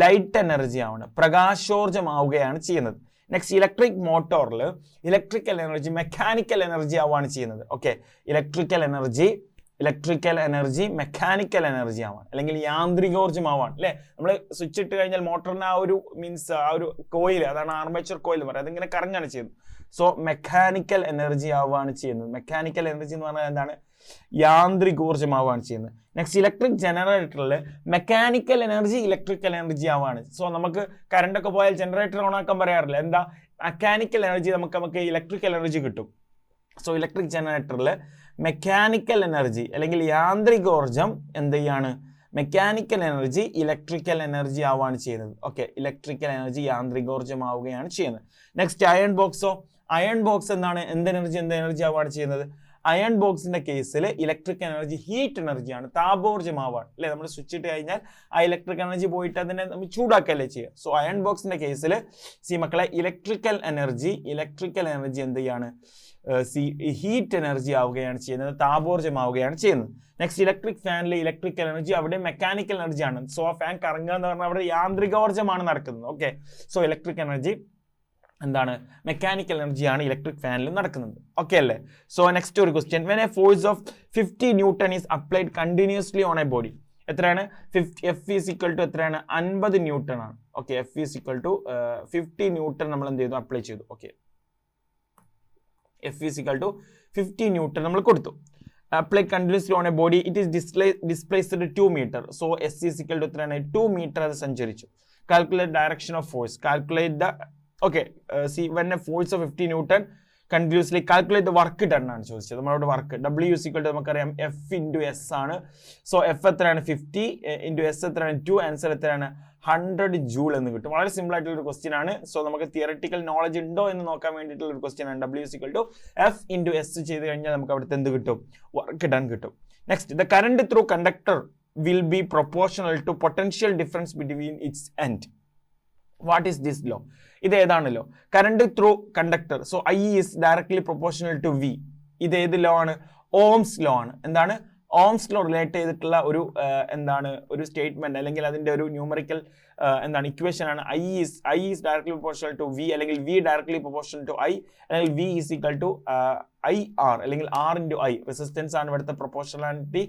ലൈറ്റ് എനർജി ആവുകയാണ്, പ്രകാശോർജ്ജമാവുകയാണ് ചെയ്യുന്നത്. നെക്സ്റ്റ് ഇലക്ട്രിക് മോട്ടോറിൽ ഇലക്ട്രിക്കൽ എനർജി മെക്കാനിക്കൽ എനർജി ആവുകയാണ് ചെയ്യുന്നത്. Okay, electrical energy mechanical energy ആവാൻ അല്ലെങ്കിൽ യാന്ത്രികോർജ്ജമാവാൻ അല്ലെ. നമ്മൾ സ്വിച്ച് ഇട്ട് കഴിഞ്ഞാൽ മോട്ടറിന് ആ ഒരു മീൻസ് ആ ഒരു കോയിൽ, അതാണ് ആർമേച്ചർ കോയിൽ എന്ന് പറയുന്നത്, അതിങ്ങനെ കറങ്ങാണ് ചെയ്യുന്നത്. സോ മെക്കാനിക്കൽ എനർജി ആവുകയാണ് ചെയ്യുന്നത്. മെക്കാനിക്കൽ എനർജി എന്ന് പറഞ്ഞാൽ എന്താണ്? യാന്ത്രികോർജ്ജമാവുകയാണ് ചെയ്യുന്നത്. നെക്സ്റ്റ് ഇലക്ട്രിക് ജനറേറ്ററിൽ മെക്കാനിക്കൽ എനർജി ഇലക്ട്രിക്കൽ എനർജി ആവാണ്. സോ നമുക്ക് കറണ്ട് ഒക്കെ പോയാൽ ജനറേറ്റർ ഓണാക്കാൻ പറയാറില്ല. എന്താ? മെക്കാനിക്കൽ എനർജി നമുക്ക് ഇലക്ട്രിക്കൽ എനർജി കിട്ടും. സോ ഇലക്ട്രിക് ജനറേറ്ററിൽ മെക്കാനിക്കൽ എനർജി അല്ലെങ്കിൽ യാന്ത്രികോർജ്ജം എന്ത് ചെയ്യാണ്? മെക്കാനിക്കൽ എനർജി ഇലക്ട്രിക്കൽ എനർജി ആവുകയാണ് ചെയ്യുന്നത്. ഓക്കെ, ഇലക്ട്രിക്കൽ എനർജി യാന്ത്രികോർജ്ജം ആവുകയാണ് ചെയ്യുന്നത്. നെക്സ്റ്റ് അയൺ ബോക്സോ. അയൺ ബോക്സ് എന്താണ്? എന്ത് എനർജി ആവുകയാണ് ചെയ്യുന്നത്? അയൺ ബോക്സിന്റെ കേസിൽ ഇലക്ട്രിക് എനർജി ഹീറ്റ് എനർജിയാണ്, താപോർജ്ജമാവാണ് അല്ലെ. നമ്മൾ സ്വിച്ച് ഇട്ട് കഴിഞ്ഞാൽ ആ ഇലക്ട്രിക് എനർജി പോയിട്ട് അതിനെ നമ്മൾ ചൂടാക്കല്ലേ ചെയ്യുക. സോ അയൺ ബോക്സിന്റെ കേസിൽ മക്കളെ ഇലക്ട്രിക്കൽ എനർജി എന്ത് ചെയ്യാണ്? ഹീറ്റ് എനർജി ആവുകയാണ് ചെയ്യുന്നത്, താപോർജ്ജമാവുകയാണ് ചെയ്യുന്നത്. നെക്സ്റ്റ് ഇലക്ട്രിക് ഫാനിലെ ഇലക്ട്രിക്കൽ എനർജി അവിടെ മെക്കാനിക്കൽ എനർജി ആണ്. സോ ആ ഫാൻ കറങ്ങുക എന്ന് പറഞ്ഞാൽ അവിടെ യാന്ത്രികോർജ്ജമാണ് നടക്കുന്നത്. ഓക്കെ, സോ ഇലക്ട്രിക് എനർജി എന്താണ്? മെക്കാനിക്കൽ എനർജിയാണ് ഇലക്ട്രിക് ഫാനിൽ നടക്കുന്നത്. ഓക്കെ അല്ലേ. സോ നെക്സ്റ്റ് ഒരു question. When a force of 50 newton is applied continuously on a body. എത്രയാണ്? എഫ് ഈസ് ഈക്വൽ ടു എത്രയാണ്? 50 ന്യൂട്ടൺ ആണ്. Okay, F is equal to 50 newton നമ്മൾ എന്ത് ചെയ്തു? അപ്ലൈ ചെയ്തു. Okay, F is equal to 50 newton നമ്മൾ കൊടുത്തു. Apply continuously on a body, it is displaced 2 meter. So S is equal to 2 meter as സഞ്ചരിച്ചു. Calculate direction of force. Calculate the see when a force of 50 Newton continuously calculate work done ആണ് ചോദിച്ചത്. നമ്മളോട് work W = നമുക്കറിയാം F × S ആണ്. So F എത്രയാണ് 50 × S എത്രയാണ് 2, answer എത്രയാണ് 100 joule എന്ന് കിട്ടും. വളരെ സിമ്പിൾ ആയിട്ടുള്ള ഒരു ക്വസ്റ്റ്യൻ ആണ്. സോ നമുക്ക് തിയററ്റിക്കൽ നോളജ് ഉണ്ടോ എന്ന് നോക്കാൻ വേണ്ടിയിട്ടുള്ള ഒരു ക്വസ്റ്റ്യൻ ആണ്. W = F × S ചെയ്ത് കഴിഞ്ഞാൽ നമുക്ക് അവിടുത്തെ എന്ത് കിട്ടും, വർക്ക് ഡൺ കിട്ടും. Next, the current through conductor will be proportional to potential difference between its end. What is this law? ഇത് ഏതാണ് law? Current through conductor, so I is directly proportional to V. ഇത് ഏത് law ആണ്? Ohm's law ആണ്. എന്താണ്? Ohm's law relate ചെയ്തിട്ടുള്ള ഒരു എന്താണ് ഒരു സ്റ്റേറ്റ്മെന്റ് അല്ലെങ്കിൽ അതിന്റെ ഒരു ന്യൂമറിക്കൽ എന്താണ് ഇക്വേഷൻ ആണ്. I is directly proportional to V അല്ലെങ്കിൽ V directly proportional to I അല്ലെങ്കിൽ V is equal to IR അല്ലെങ്കിൽ R × I. റെസിസ്റ്റൻസ് ആണ് ഇവിടുത്തെ പ്രൊപ്പോർഷണാലിറ്റി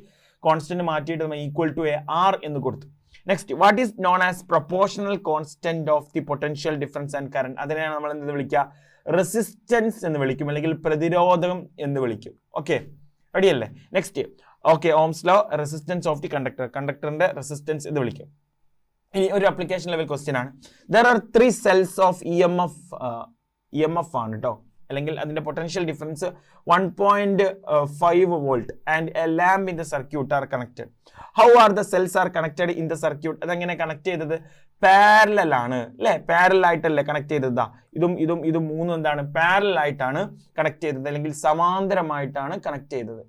കോൺസ്റ്റന്റ് മാറ്റിയിട്ട് നമ്മൾ ഈക്വൽ ടു R എന്ന് കൊടുത്തു. Next, what is known as proportional constant of the potential difference and current? അതിനെയാണ് നമ്മൾ എന്ത് വിളിക്കുക? റെസിസ്റ്റൻസ് എന്ന് വിളിക്കും അല്ലെങ്കിൽ പ്രതിരോധം എന്ന് വിളിക്കും. ഓക്കെ, റെഡിയല്ലേ? Next, okay, Ohm's law, resistance of the conductor, കണ്ടക്ടറിന്റെ റെസിസ്റ്റൻസ് എന്ന് വിളിക്കും. ഇനി ഒരു അപ്ലിക്കേഷൻ ലെവൽ ക്വസ്റ്റ്യൻ ആണ്. There are 3 cells of EMF ആണ് കേട്ടോ, അല്ലെങ്കിൽ അതിന്റെ potential difference 1.5 volt and a lamp in the circuit are connected. How are the cells are connected in the circuit? അതെങ്ങനെ കണക്ട് ചെയ്തത്? പാരലൽ ആണ് അല്ലെ? പാരലൽ ആയിട്ടല്ലേ കണക്ട് ചെയ്തത്? ഇതും മൂന്നും എന്താണ്? പാരലൽ ആയിട്ടാണ് കണക്ട് ചെയ്തത് അല്ലെങ്കിൽ സമാന്തരമായിട്ടാണ് കണക്ട് ചെയ്തത്.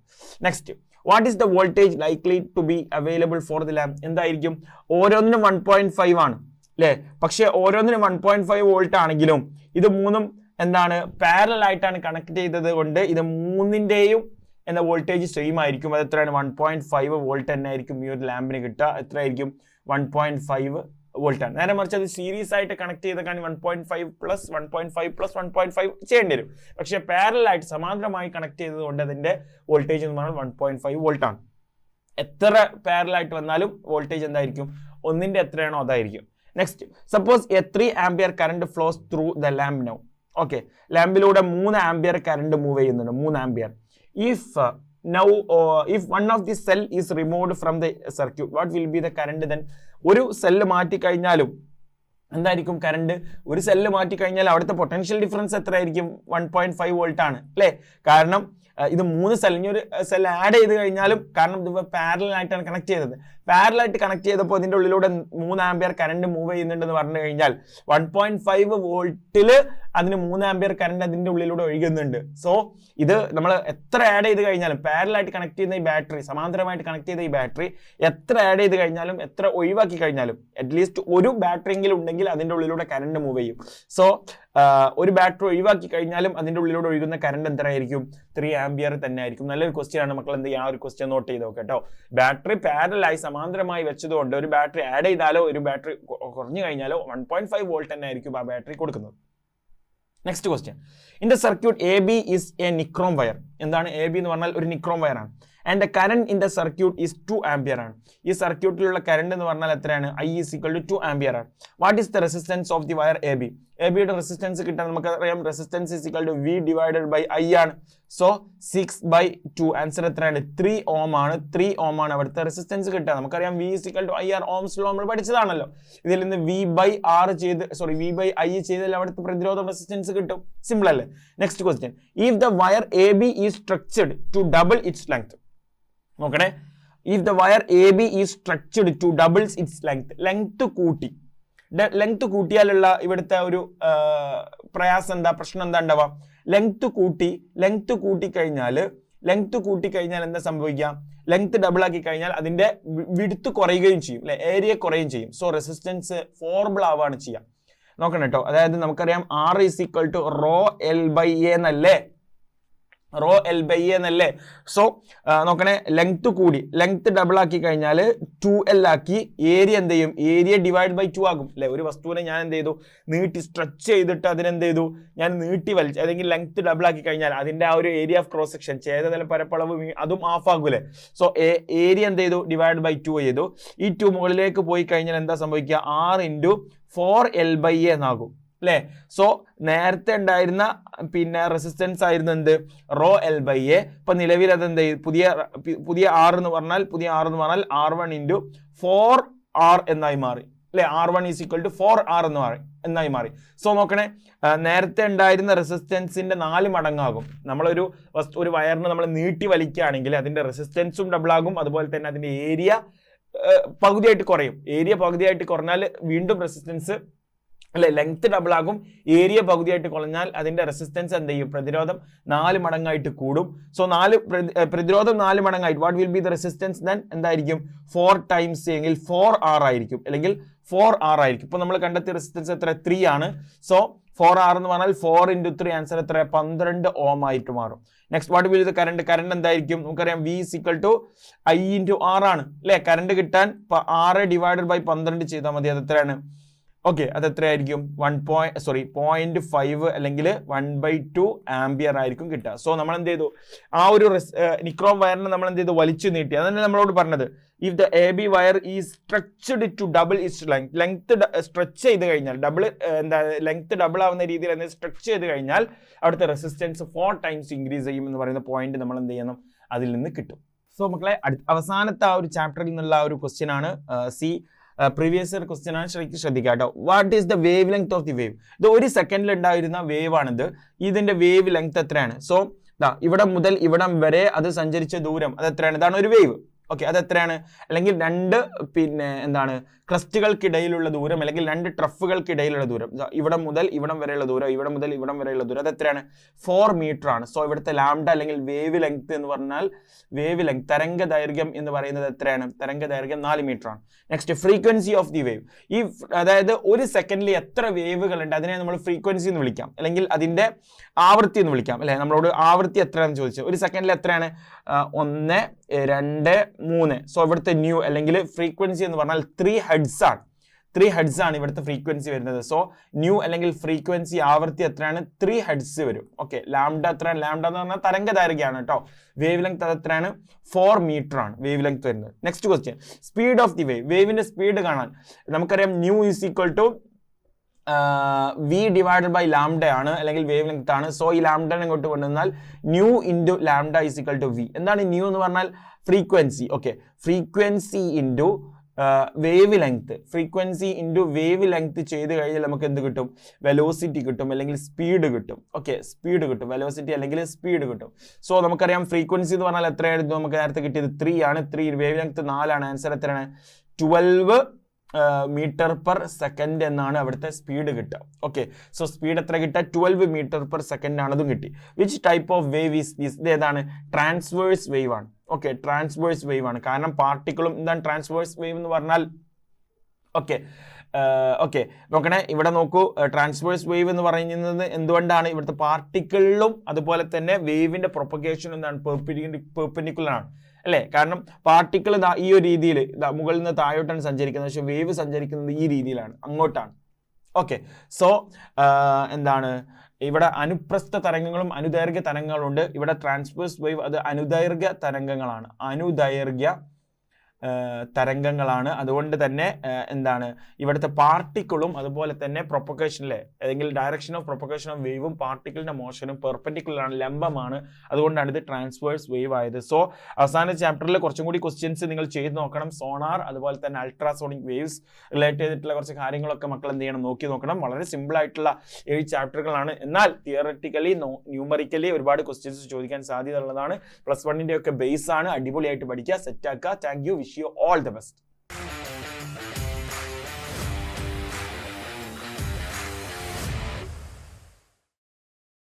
Next, what is the voltage likely to be available for the lamp? എന്തായിരിക്കും? ഓരോന്നിനും 1.5 ആണ് അല്ലെ? പക്ഷെ ഓരോന്നിനും 1.5 വോൾട്ട് ആണെങ്കിലും ഇത് മൂന്നും എന്താണ്? പാരലൽ ആയിട്ടാണ് കണക്ട് ചെയ്തത് കൊണ്ട് ഇത് മൂന്നിന്റെയും എന്ന വോൾട്ടേജ് സെയിം ആയിരിക്കും. അത് എത്രയാണ്? 1.5 വോൾട്ട് തന്നെ ആയിരിക്കും ഈ ഒരു ലാമ്പിന് കിട്ടുക. എത്രയായിരിക്കും? 1.5 വോൾട്ട് ആണ്. നേരെ മറിച്ച് അത് സീരീസ് ആയിട്ട് കണക്ട് ചെയ്തേക്കാണ് 1.5 + 1.5 + 1.5 ചെയ്യേണ്ടി വരും. പക്ഷെ പാരലൽ ആയിട്ട് സമാന്തരമായി കണക്ട് ചെയ്തത് കൊണ്ട് അതിന്റെ വോൾട്ടേജ് എന്ന് പറഞ്ഞാൽ 1.5 വോൾട്ട് ആണ്. എത്ര പാരലൽ ആയിട്ട് വന്നാലും വോൾട്ടേജ് എന്തായിരിക്കും? ഒന്നിന്റെ എത്രയാണോ അതായിരിക്കും. Next, suppose a 3 ampere current flows through the lamp now. Okay, ലാമ്പിലൂടെ 3 ആംപിയർ കറന്റ് മൂവ് ചെയ്യുന്നുണ്ട്. 3 ampere. If one of the cell is removed from the circuit, what will be the current then? ഒരു cell മാറ്റി കഴിഞ്ഞാലും എന്തായിരിക്കും current? ഒരു cell മാറ്റി കഴിഞ്ഞാൽ അവിടുത്തെ പൊട്ടൻഷ്യൽ ഡിഫറൻസ് എത്രയായിരിക്കും? 1.5 വോൾട്ട് ആണ് അല്ലേ? കാരണം ഇത് 3 സെൽ, ഇനി ഒരു സെൽ ആഡ് ചെയ്ത് കഴിഞ്ഞാലും, കാരണം ഇത് പാരലൽ ആയിട്ടാണ് കണക്ട് ചെയ്തത്. പാരലൽ ആയിട്ട് കണക്ട് ചെയ്തപ്പോൾ ഇതിന്റെ ഉള്ളിലൂടെ 3 ആംപിയർ കറണ്ട് മൂവ് ചെയ്യുന്നുണ്ടെന്ന് പറഞ്ഞു കഴിഞ്ഞാൽ 1.5 വോൾട്ടില് അതിന് 3 ആംപിയർ കറണ്ട് അതിന്റെ ഉള്ളിലൂടെ ഒഴുകുന്നുണ്ട്. സോ ഇത് നമ്മൾ എത്ര ആഡ് ചെയ്ത് കഴിഞ്ഞാലും, പാരലൽ ആയിട്ട് കണക്ട് ചെയ്യുന്ന ഈ ബാറ്ററി, സമാന്തരമായിട്ട് കണക്ട് ചെയ്ത ഈ ബാറ്ററി എത്ര ആഡ് ചെയ്ത് കഴിഞ്ഞാലും, എത്ര ഒഴിവാക്കി കഴിഞ്ഞാലും, അറ്റ്ലീസ്റ്റ് ഒരു ബാറ്ററി എങ്കിലും ഉണ്ടെങ്കിൽ അതിന്റെ ഉള്ളിലൂടെ കറണ്ട് മൂവ് ചെയ്യും. സോ ഒരു ബാറ്ററി ഒഴിവാക്കി കഴിഞ്ഞാലും അതിന്റെ ഉള്ളിലൂടെ ഒഴുകുന്ന കറണ്ട് എത്രയായിരിക്കും? 3 ആംപിയർ തന്നെ ആയിരിക്കും. നല്ലൊരു ക്വസ്റ്റ്യൻ ആണ് മക്കൾ. എന്ത് ചെയ്യാം? ഒരു ക്വസ്റ്റ്യൻ നോട്ട് ചെയ്ത് നോക്കാം കേട്ടോ. ബാറ്ററി പാരലായി സമാന്തരമായി വെച്ചതുകൊണ്ട് ഒരു ബാറ്ററി ആഡ് ചെയ്താലോ ഒരു ബാറ്ററി കുറഞ്ഞു കഴിഞ്ഞാലോ 1.5 വോൾട്ട് തന്നെ ആയിരിക്കും ആ ബാറ്ററി കൊടുക്കുന്നത്. Next question, in the circuit AB is a nichrome wire. എന്താണ് AB എന്ന് പറഞ്ഞാൽ? ഒരു നിക്രോം വയർ ആണ്. And the current in the circuit is 2 ampere ആണ്. ഈ സർക്യൂട്ടിലുള്ള കറന്റ് എന്ന് പറഞ്ഞാൽ എത്രയാണ്? I is equal to 2 ampere ആണ്. What is the resistance of the wire AB? ABയുടെ റെസിസ്റ്റൻസ് കിട്ടാൻ നമുക്കറിയാം, resistance is equal to V / I ആണ്. സോ 6/2, ആൻസർ എത്രയാണ്? 3 ഓം ആണ്. 3 ഓം ആണ് അവിടുത്തെ റെസിസ്റ്റൻസ് കിട്ടുക. നമുക്കറിയാം V is equal to IR, Ohm's law നമ്മൾ പഠിച്ചതാണല്ലോ. ഇതിൽ നിന്ന് V/I ചെയ്താൽ അവിടുത്തെ പ്രതിരോധ റെസിസ്റ്റൻസ് കിട്ടും. സിമ്പിൾ അല്ലേ? Next question, if the wire AB is stretched to double its length. നോക്കണേ, if the wire AB is stretched to doubles its length. Length കൂട്ടിയാലുള്ള ഇവിടുത്തെ ഒരു പ്രയാസം എന്താ? പ്രശ്നം എന്താ ഉണ്ടാവുക? ലെങ്ത് കൂട്ടിക്കഴിഞ്ഞാൽ എന്താ സംഭവിക്കുക? ലെങ്ത് ഡബിൾ ആക്കി കഴിഞ്ഞാൽ അതിന്റെ വിഡ്ത്ത് കുറയുകയും ചെയ്യും അല്ലെ? ഏരിയ കുറയുകയും ചെയ്യും. സോ റെസിസ്റ്റൻസ് ഫോർബിൾ ആവുകയാണ് ചെയ്യുക. നോക്കണം കേട്ടോ. അതായത് നമുക്കറിയാം R is equal to ρl/A എന്നല്ലേ? എന്നല്ലേ? സോ നോക്കണേ, ലെങ്ത് ഡബിൾ ആക്കി കഴിഞ്ഞാൽ 2L ആക്കി, ഏരിയ എന്ത് ചെയ്യും? ഏരിയ /2 ആകും അല്ലെ? ഒരു വസ്തുവിനെ ഞാൻ എന്ത് ചെയ്തു? സ്ട്രെച്ച് ചെയ്തിട്ട് അതിനെന്ത് ചെയ്തു? ഞാൻ വലിച്ചു. അല്ലെങ്കിൽ ലെങ്ത് ഡബിൾ ആക്കി കഴിഞ്ഞാൽ അതിന്റെ ആ ഒരു ഏരിയ ഓഫ് ക്രോസ് സെക്ഷൻ, ഛേദതല പരപ്പളവ് അതും ഹാഫ് ആകൂലേ? സോ ഏരിയ എന്ത് ചെയ്തു? /2 ചെയ്തു. ഈ 2 മുകളിലേക്ക് പോയി കഴിഞ്ഞാൽ എന്താ സംഭവിക്കുക? R × 4L/A എന്നാകും അല്ലേ? സോ നേരത്തെ ഉണ്ടായിരുന്ന റെസിസ്റ്റൻസ് ആയിരുന്നു എന്ത്? ρl/A. ഇപ്പൊ നിലവിൽ അത് എന്ത്? പുതിയ R എന്ന് പറഞ്ഞാൽ R1 × 4R എന്നായി മാറി അല്ലെ R1 is equal to 4R എന്നായി മാറി. സോ നോക്കണേ, നേരത്തെ ഉണ്ടായിരുന്ന റെസിസ്റ്റൻസിന്റെ 4 മടങ്ങാകും. നമ്മളൊരു വയറിന് നമ്മൾ നീട്ടി വലിക്കുകയാണെങ്കിൽ അതിന്റെ റെസിസ്റ്റൻസും ഡബിൾ ആകും, അതുപോലെ തന്നെ അതിന്റെ ഏരിയ പകുതിയായിട്ട് കുറയും. ഏരിയ പകുതിയായിട്ട് കുറഞ്ഞാൽ വീണ്ടും റെസിസ്റ്റൻസ് അല്ലെ ലെങ്ത് ഡബിൾ ആകും. ഏരിയ പകുതിയായിട്ട് കുറഞ്ഞാൽ അതിന്റെ റെസിസ്റ്റൻസ് എന്ത് ചെയ്യും? പ്രതിരോധം 4 മടങ്ങായിട്ട് കൂടും. സോ പ്രതിരോധം 4 മടങ്ങായിട്ട് what will be the resistance then എന്തായിരിക്കും? 4 ടൈംസ് എങ്കിൽ 4R ആയിരിക്കും, അല്ലെങ്കിൽ 4R ആയിരിക്കും. ഇപ്പൊ നമ്മൾ കണ്ടെത്തിയ റെസിസ്റ്റൻസ് എത്ര? 3 ആണ്. സോ 4R എന്ന് പറഞ്ഞാൽ 4 × 3 ആൻസർ എത്ര? 12 ഓം ആയിട്ട് മാറും. Next what will the current? Current എന്തായിരിക്കും? നമുക്കറിയാം V = I × R ആണ് അല്ലെ. കറണ്ട് കിട്ടാൻ 6 / 12 ചെയ്താൽ മതി. അത് എത്രയാണ്? ഓക്കെ, അത് എത്രയായിരിക്കും? 0.5 അല്ലെങ്കിൽ 1/2 ആംപിയർ ആയിരിക്കും കിട്ടുക. സോ നമ്മൾ എന്ത് ചെയ്തു? ആ ഒരു നിക്രോം വയറിനെ നമ്മൾ എന്ത് ചെയ്തു? വലിച്ചു നീട്ടി. അതന്നെ നമ്മളോട് പറഞ്ഞത്, if the AB wire is stretched to double its length stretch ചെയ്ത് കഴിഞ്ഞാൽ ലെങ്ത് ഡബിൾ ആവുന്ന രീതിയിൽ സ്ട്രെച്ച് ചെയ്ത് കഴിഞ്ഞാൽ അവിടുത്തെ റെസിസ്റ്റൻസ് 4 ടൈംസ് ഇൻക്രീസ് ചെയ്യും എന്ന് പറയുന്ന പോയിന്റ് നമ്മൾ എന്ത് ചെയ്യണം? അതിൽ നിന്ന് കിട്ടും. സോ മക്കളെ, അവസാനത്തെ ആ ഒരു ചാപ്റ്ററിൽ നിന്നുള്ള ആ ഒരു ക്വസ്റ്റ്യൻ ആണ് പ്രീവിയസ് ഇയർ ക്വസ്റ്റ്യൻ ആണ്. ശ്രദ്ധിക്കുക കേട്ടോ. What is the wave length of the wave? ഇത് 1 സെക്കൻഡിൽ ഉണ്ടായിരുന്ന വേവ് ആണിത്. ഇതിന്റെ വേവ് ലെങ്ത് എത്രയാണ്? സോ ഇവിടെ മുതൽ ഇവിടം വരെ അത് സഞ്ചരിച്ച ദൂരം അത് എത്രയാണ്? ഇതാണ് ഒരു വേവ്. ഓക്കെ, അത് എത്രയാണ്? അല്ലെങ്കിൽ 2 ക്രസ്റ്റുകൾക്കിടയിലുള്ള ദൂരം, അല്ലെങ്കിൽ 2 ട്രഫുകൾക്കിടയിലുള്ള ദൂരം, ഇവിടെ മുതൽ ഇവിടം വരെയുള്ള ദൂരം, ഇവിടെ മുതൽ ഇവിടം വരെയുള്ള ദൂരം, അത് എത്രയാണ്? 4 മീറ്റർ ആണ്. സോ ഇവിടുത്തെ ലാംഡ അല്ലെങ്കിൽ വേവ് ലെങ്ത് എന്ന് പറഞ്ഞാൽ തരംഗ ദൈർഘ്യം എന്ന് പറയുന്നത് എത്രയാണ്? തരംഗ ദൈർഘ്യം 4 മീറ്റർ ആണ്. Next, frequency of the wave. അതായത് 1 സെക്കൻഡിൽ എത്ര വേവുകൾ ഉണ്ട് അതിനെ നമ്മൾ ഫ്രീക്വൻസി എന്ന് വിളിക്കാം, അല്ലെങ്കിൽ അതിന്റെ ആവൃത്തി എന്ന് വിളിക്കാം അല്ലെ. നമ്മളോട് ആവൃത്തി എത്രയാണെന്ന് ചോദിച്ചു. 1 സെക്കൻഡിൽ എത്രയാണ്? 1, 2, 3. സോ ഇവിടുത്തെ ന്യൂ അല്ലെങ്കിൽ ഫ്രീക്വൻസി എന്ന് പറഞ്ഞാൽ 3 ഹെഡ്സ് ആണ്. 3 ഹെഡ്സ് ആണ് ഇവിടുത്തെ ഫ്രീക്വൻസി വരുന്നത്. സോ ന്യൂ അല്ലെങ്കിൽ ഫ്രീക്വൻസി ആവൃത്തി എത്രയാണ്? 3 ഹെഡ്സ് വരും. ഓക്കെ, ലാംഡ എത്രയാണ്? ലാംഡ എന്ന് പറഞ്ഞാൽ തരംഗ ദൈർഘ്യമാണ് കേട്ടോ. വേവ് ലെങ്ത് എത്രയാണ്? 4 മീറ്റർ ആണ് വേവ് ലെങ്ത് വരുന്നത്. Next question, speed of the wave. വേവിന്റെ സ്പീഡ് കാണാൻ നമുക്കറിയാം nu is equal to V / lambda ആണ്, അല്ലെങ്കിൽ വേവ് ലെങ്ത് ആണ്. സോ ഈ ലാംഡനെ ഇങ്ങോട്ട് കൊണ്ടുവന്നാൽ nu into lambda is equal to V. എന്താണ് ന്യൂ എന്ന് പറഞ്ഞാൽ? Frequency. Okay, frequency into wavelength. Frequency into wavelength ചെയ്ത് കഴിഞ്ഞാൽ നമുക്ക് എന്ത് കിട്ടും? വെലോസിറ്റി കിട്ടും, അല്ലെങ്കിൽ സ്പീഡ് കിട്ടും. ഓക്കെ, സ്പീഡ് കിട്ടും, വെലോസിറ്റി അല്ലെങ്കിൽ സ്പീഡ് കിട്ടും. സോ നമുക്കറിയാം ഫ്രീക്വൻസി എന്ന് പറഞ്ഞാൽ എത്രയായിരുന്നു? നമുക്ക് നേരത്തെ കിട്ടിയത് 3 ആണ്. 3 വേവ് ലെങ്ത് 4 ആണ്. ആൻസർ എത്രയാണ്? 12 മീറ്റർ പെർ സെക്കൻഡ് എന്നാണ് അവിടുത്തെ സ്പീഡ് കിട്ടുക. ഓക്കെ, സോ സ്പീഡ് എത്ര കിട്ടുക? 12 മീറ്റർ പെർ സെക്കൻഡ് ആണ് അതും കിട്ടി. Which type of wave is this? ഇത് ഏതാണ്? ട്രാൻസ്വേഴ്സ് വേവ് ആണ്. ഓക്കെ, ട്രാൻസ്വേഴ്സ് വേവ് ആണ്. കാരണം പാർട്ടിക്കിളും എന്താണ് ട്രാൻസ്വേഴ്സ് വേവ് എന്ന് പറഞ്ഞാൽ? ഓക്കെ നോക്കണേ, ഇവിടെ നോക്കൂ. ട്രാൻസ്വേഴ്സ് വേവ് എന്ന് പറയുന്നത് എന്തുകൊണ്ടാണ്? ഇവിടുത്തെ പാർട്ടിക്കിളിലും അതുപോലെ തന്നെ വേവിന്റെ പ്രൊപ്പഗേഷൻ എന്താണ്? പെർപെൻഡിക്കുലർ ആണ് അല്ലേ. കാരണം പാർട്ടിക്കിൾ ഈ ഒരു രീതിയിൽ മുകളിൽ നിന്ന് താഴോട്ടാണ് സഞ്ചരിക്കുന്നത്, പക്ഷെ വേവ് സഞ്ചരിക്കുന്നത് ഈ രീതിയിലാണ്, അങ്ങോട്ടാണ്. ഓക്കെ, സോ എന്താണ് ഇവിടെ അനുപ്രസ്ഥ തരംഗങ്ങളും അനുദൈർഘ്യ തരംഗങ്ങളും ഉണ്ട്. ഇവിടെ ട്രാൻസ്വേഴ്സ് വേവ് അത് അനുദൈർഘ്യ തരംഗങ്ങളാണ്, തരംഗങ്ങളാണ്. അതുകൊണ്ട് തന്നെ എന്താണ് ഇവിടുത്തെ പാർട്ടിക്കിളും അതുപോലെ തന്നെ പ്രൊപ്പഗേഷനിലെ അല്ലെങ്കിൽ ഡയറക്ഷൻ ഓഫ് പ്രൊപ്പഗേഷൻ ഓഫ് വേവും പാർട്ടിക്കിളിന്റെ മോഷനും പെർപെൻഡിക്കുലർ ആണ്, ലംബമാണ്. അതുകൊണ്ടാണ് ഇത് ട്രാൻസ്വേഴ്സ് വേവ് ആയത്. സോ അവസാന ചാപ്റ്ററിൽ കുറച്ചും കൂടി ക്വസ്റ്റ്യൻസ് നിങ്ങൾ ചെയ്ത് നോക്കണം. സോണാർ അതുപോലെ തന്നെ അൾട്രാസോണിക് വേവ്സ് റിലേറ്റ് ചെയ്തിട്ടുള്ള കുറച്ച് കാര്യങ്ങളൊക്കെ മക്കൾ എന്ത് ചെയ്യണം? നോക്കി നോക്കണം. വളരെ സിമ്പിൾ ആയിട്ടുള്ള 7 ചാപ്റ്ററുകളാണ്. എന്നാൽ തിയററ്റിക്കലി ന്യൂമറിക്കലി ഒരുപാട് ക്വസ്റ്റ്യൻസ് ചോദിക്കാൻ സാധ്യത ഉള്ളതാണ്. +1 ഒക്കെ ബേസ് ആണ്. അടിപൊളിയായിട്ട് പഠിക്കുക, സെറ്റ് ആക്കുക. Thank you. Wish you all the best.